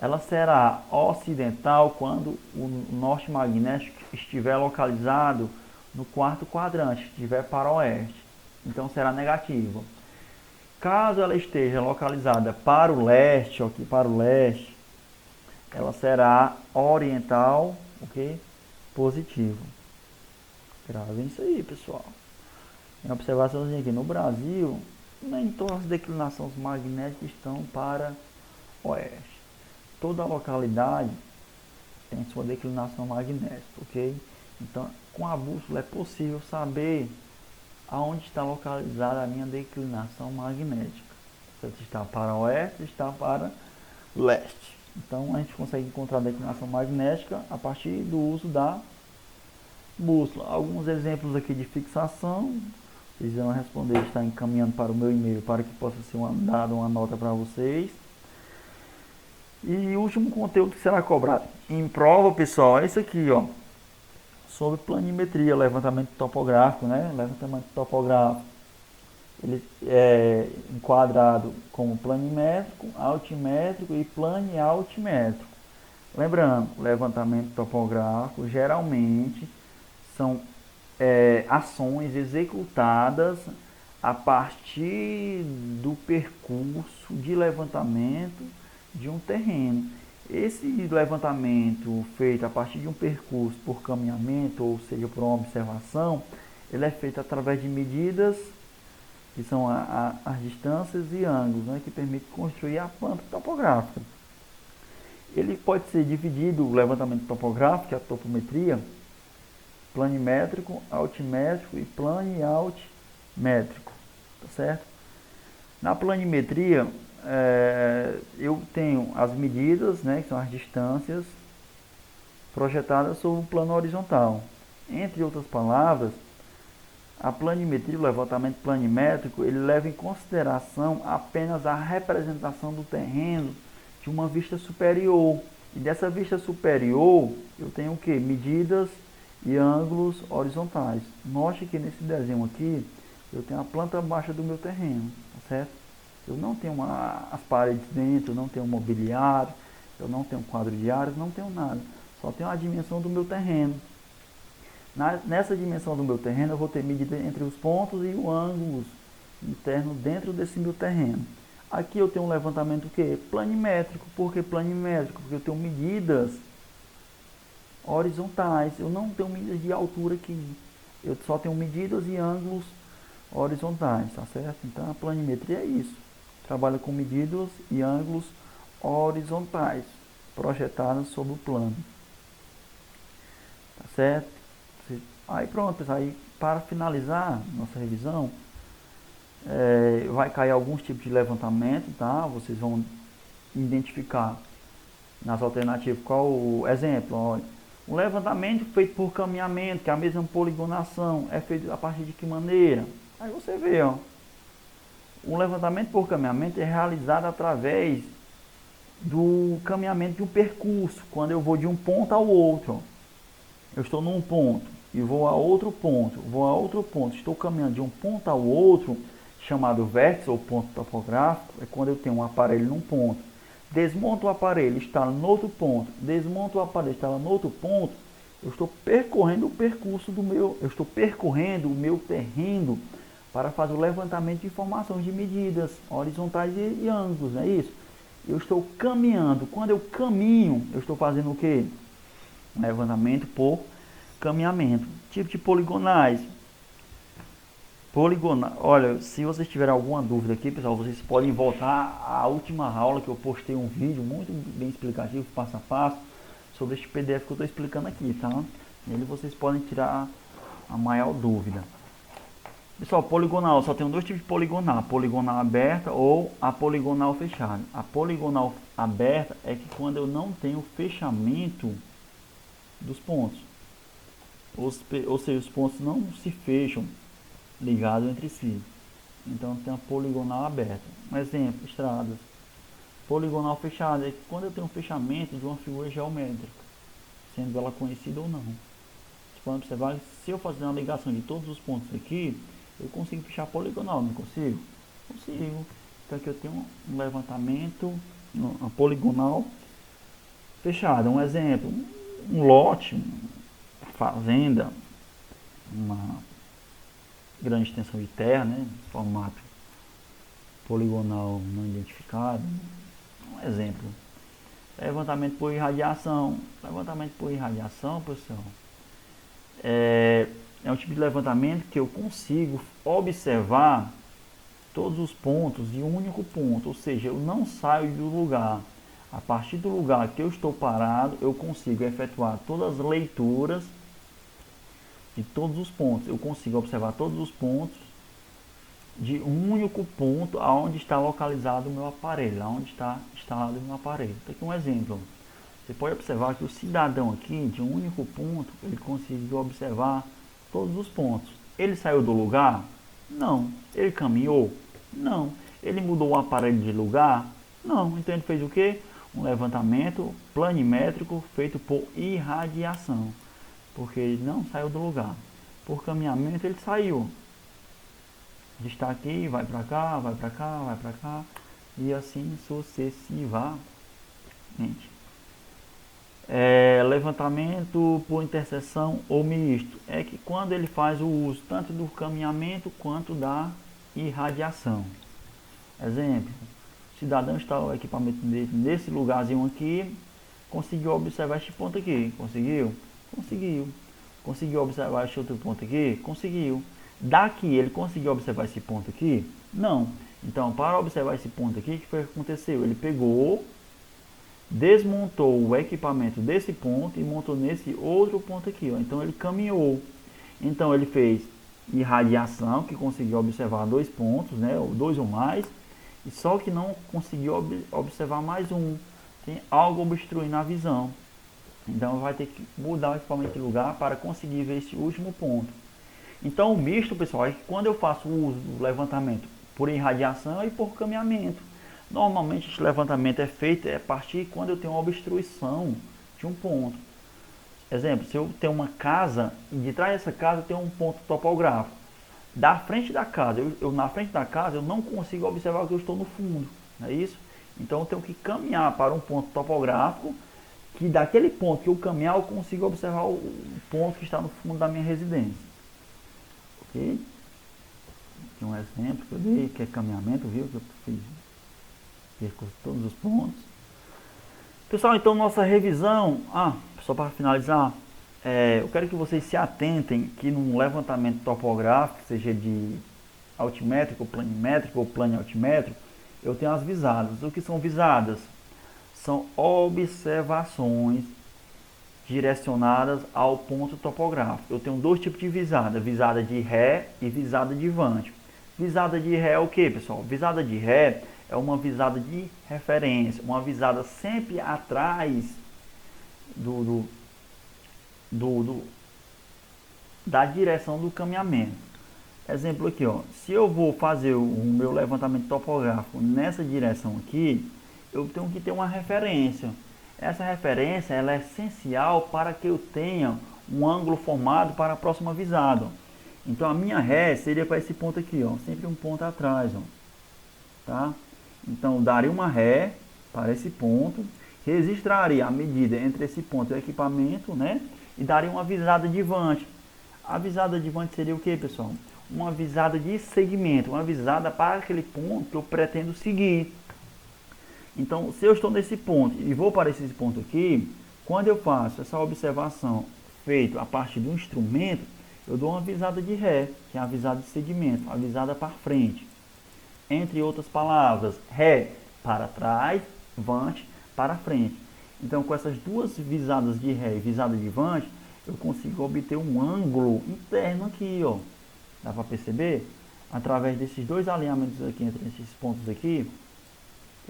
Ela será ocidental quando o norte magnético estiver localizado no quarto quadrante, estiver para oeste. Então será negativa. Caso ela esteja localizada para o leste, aqui para o leste, ela será oriental, ok? Positivo. Gravem isso aí, pessoal. Em observaçãozinha aqui, no Brasil, nem todas as declinações magnéticas estão para oeste. Toda localidade tem sua declinação magnética, ok? Então, com a bússola é possível saber aonde está localizada a minha declinação magnética. Se está para oeste, está para leste. Então, a gente consegue encontrar a declinação magnética a partir do uso da bússola. Alguns exemplos aqui de fixação. Vocês vão responder, está encaminhando para o meu e-mail para que possa ser dada uma nota para vocês. E o último conteúdo que será cobrado em prova, pessoal, é esse aqui, ó, sobre planimetria, levantamento topográfico, né? Levantamento topográfico, ele é enquadrado como planimétrico, altimétrico e planialtimétrico. Lembrando, levantamento topográfico geralmente são ações executadas a partir do percurso de levantamento de um terreno. Esse levantamento feito a partir de um percurso por caminhamento, ou seja, por uma observação, ele é feito através de medidas que são as distâncias e ângulos, né, que permitem construir a planta topográfica. Ele pode ser dividido, o levantamento topográfico, que é a topometria, planimétrico, altimétrico e planialtimétrico, tá certo? Na planimetria, eu tenho as medidas, né, que são as distâncias projetadas sobre o plano horizontal. Entre outras palavras, a planimetria, o levantamento planimétrico, ele leva em consideração apenas a representação do terreno de uma vista superior. E dessa vista superior, eu tenho o que? Medidas e ângulos horizontais. Note que nesse desenho aqui, eu tenho a planta baixa do meu terreno, tá certo? Eu não tenho as paredes dentro, eu não tenho mobiliário, eu não tenho quadro de áreas, não tenho nada. Só tenho a dimensão do meu terreno. Nessa dimensão do meu terreno, eu vou ter medida entre os pontos e o ângulo interno dentro desse meu terreno. Aqui eu tenho um levantamento o quê? Planimétrico. Por que planimétrico? Porque eu tenho medidas horizontais. Eu não tenho medidas de altura aqui. Eu só tenho medidas e ângulos horizontais, tá certo? Então a planimetria é isso. Trabalha com medidas e ângulos horizontais projetados sobre o plano. Tá certo? Aí pronto, pessoal. Aí para finalizar nossa revisão, vai cair alguns tipos de levantamento, tá? Vocês vão identificar nas alternativas qual o exemplo. Olha, um levantamento feito por caminhamento, que é a mesma poligonação, é feito a partir de que maneira? Aí você vê, ó. Um levantamento por caminhamento é realizado através do caminhamento de um percurso, quando eu vou de um ponto ao outro. Ó. Eu estou num ponto e vou a outro ponto, estou caminhando de um ponto ao outro, chamado vértice ou ponto topográfico, é quando eu tenho um aparelho num ponto. Desmonto o aparelho, está no outro ponto. Desmonto o aparelho, está no outro ponto. Eu estou percorrendo o percurso eu estou percorrendo o meu terreno para fazer o levantamento de informações de medidas horizontais e ângulos, não é isso? Eu estou caminhando. Quando eu caminho, eu estou fazendo o quê? Levantamento por caminhamento. Tipo de poligonais. Olha, se vocês tiverem alguma dúvida aqui, pessoal, vocês podem voltar à última aula que eu postei um vídeo muito bem explicativo, passo a passo, sobre este PDF que eu estou explicando aqui, tá? Nele vocês podem tirar a maior dúvida. Pessoal, poligonal, só tem dois tipos de poligonal, a poligonal aberta ou a poligonal fechada. A poligonal aberta é que quando eu não tenho fechamento dos pontos, ou seja, os pontos não se fecham ligados entre si. Então tem a poligonal aberta. Um exemplo, estradas. Poligonal fechada é que quando eu tenho um fechamento de uma figura geométrica, sendo ela conhecida ou não. Vocês podem observar que se eu fazer uma ligação de todos os pontos aqui, eu consigo fechar poligonal, não consigo? Consigo. Então aqui eu tenho um levantamento, uma poligonal fechada. Um exemplo, um lote, uma fazenda, uma grande extensão de terra, né, formato poligonal não identificado. Um exemplo, levantamento por irradiação. Levantamento por irradiação, pessoal, é um tipo de levantamento que eu consigo observar todos os pontos de um único ponto, ou seja, eu não saio do lugar. A partir do lugar que eu estou parado, eu consigo efetuar todas as leituras de todos os pontos. Eu consigo observar todos os pontos de um único ponto aonde está localizado o meu aparelho, aonde está instalado o meu aparelho. Então aqui um exemplo. Você pode observar que o cidadão aqui, de um único ponto, ele conseguiu observar todos os pontos. Ele saiu do lugar? Não. Ele caminhou? Não. Ele mudou o aparelho de lugar? Não. Então ele fez o quê? Um levantamento planimétrico feito por irradiação. Porque ele não saiu do lugar. Por caminhamento ele saiu. Ele está aqui, vai para cá, vai para cá, vai para cá. E assim sucessivamente. Levantamento por interseção ou misto. É que quando ele faz o uso tanto do caminhamento quanto da irradiação. Exemplo, o cidadão está o equipamento dele nesse lugarzinho aqui, conseguiu observar este ponto aqui. Conseguiu? Conseguiu. Conseguiu observar este outro ponto aqui? Conseguiu. Daqui ele conseguiu observar esse ponto aqui? Não. Então, para observar esse ponto aqui, o que foi que aconteceu? Ele pegou, desmontou o equipamento desse ponto e montou nesse outro ponto aqui. Ó. Então, ele caminhou. Então, ele fez irradiação, que conseguiu observar dois pontos, né, ou dois ou mais, e só que não conseguiu observar mais um. Tem algo obstruindo a visão. Então, vai ter que mudar o equipamento de lugar para conseguir ver esse último ponto. Então, o misto, pessoal, é que quando eu faço o uso do levantamento por irradiação e por caminhamento. Normalmente, esse levantamento é feito a partir quando eu tenho uma obstrução de um ponto. Exemplo, se eu tenho uma casa e de trás dessa casa eu tenho um ponto topográfico. Da frente da casa, na frente da casa eu não consigo observar que eu estou no fundo, não é isso? Então, eu tenho que caminhar para um ponto topográfico que daquele ponto que eu caminhar eu consigo observar o ponto que está no fundo da minha residência. Ok? Aqui um exemplo que eu dei, que é caminhamento, viu? Que eu fiz percurso todos os pontos. Pessoal, então nossa revisão, só para finalizar, eu quero que vocês se atentem que num levantamento topográfico, seja de altimétrico, planimétrico ou plane-altimétrico, eu tenho as visadas. O que são visadas? São observações direcionadas ao ponto topográfico. Eu tenho dois tipos de visada, visada de ré e visada de vante. Visada de ré é o que, pessoal? Visada de ré é uma visada de referência, uma visada sempre atrás da direção do caminhamento. Exemplo aqui, ó, se eu vou fazer o meu levantamento topográfico nessa direção aqui, eu tenho que ter uma referência. Essa referência ela é essencial para que eu tenha um ângulo formado para a próxima visada. Então a minha ré seria para esse ponto aqui, ó, sempre um ponto atrás, ó, tá? Então daria uma ré para esse ponto, registraria a medida entre esse ponto e o equipamento, né? E daria uma visada de vante. A visada de vante seria o que, pessoal? Uma visada de segmento, uma visada para aquele ponto que eu pretendo seguir. Então, se eu estou nesse ponto e vou para esse ponto aqui, quando eu faço essa observação feita a partir do instrumento, eu dou uma visada de ré, que é a visada de segmento, a visada para frente. Entre outras palavras, ré para trás, vante para frente. Então, com essas duas visadas de ré e visada de vante, eu consigo obter um ângulo interno aqui, ó. Dá para perceber? Através desses dois alinhamentos aqui, entre esses pontos aqui,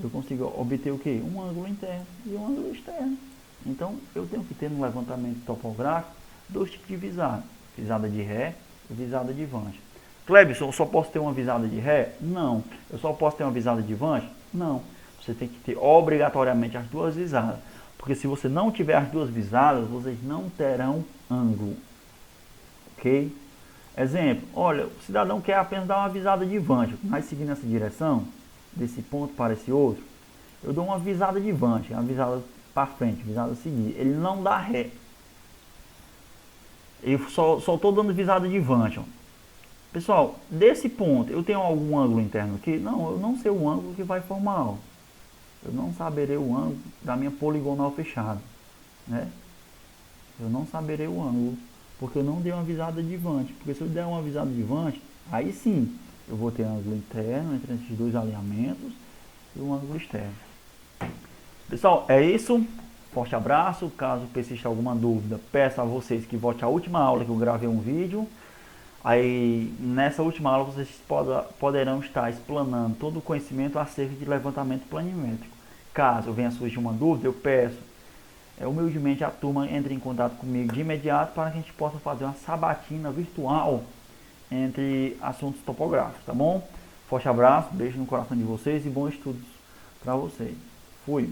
eu consigo obter o que? Um ângulo interno e um ângulo externo. Então, eu tenho que ter no levantamento topográfico dois tipos de visada. Visada de ré e visada de vante. Clebson, eu só posso ter uma visada de ré? Não. Eu só posso ter uma visada de vante? Não. Você tem que ter obrigatoriamente as duas visadas. Porque se você não tiver as duas visadas, vocês não terão ângulo. Ok? Exemplo, olha, o cidadão quer apenas dar uma visada de vante, mas seguir nessa direção, desse ponto para esse outro, eu dou uma visada de vante, uma visada para frente, visada a seguir. Ele não dá ré. Eu só estou dando visada de vante. Ó. Pessoal, desse ponto, eu tenho algum ângulo interno aqui? Não, eu não sei o ângulo que vai formar. Ó. Eu não saberei o ângulo da minha poligonal fechada. Né? Eu não saberei o ângulo, porque eu não dei uma visada de vante. Porque se eu der uma visada de vante, aí sim, eu vou ter ângulo interno entre esses dois alinhamentos e um ângulo externo. Pessoal, é isso. Forte abraço. Caso persista alguma dúvida, peço a vocês que volte à última aula que eu gravei um vídeo. Aí, nessa última aula, vocês poderão estar explanando todo o conhecimento acerca de levantamento planimétrico. Caso venha surgir uma dúvida, eu peço humildemente a turma entre em contato comigo de imediato para que a gente possa fazer uma sabatina virtual entre assuntos topográficos, tá bom? Forte abraço, beijo no coração de vocês e bons estudos para vocês. Fui!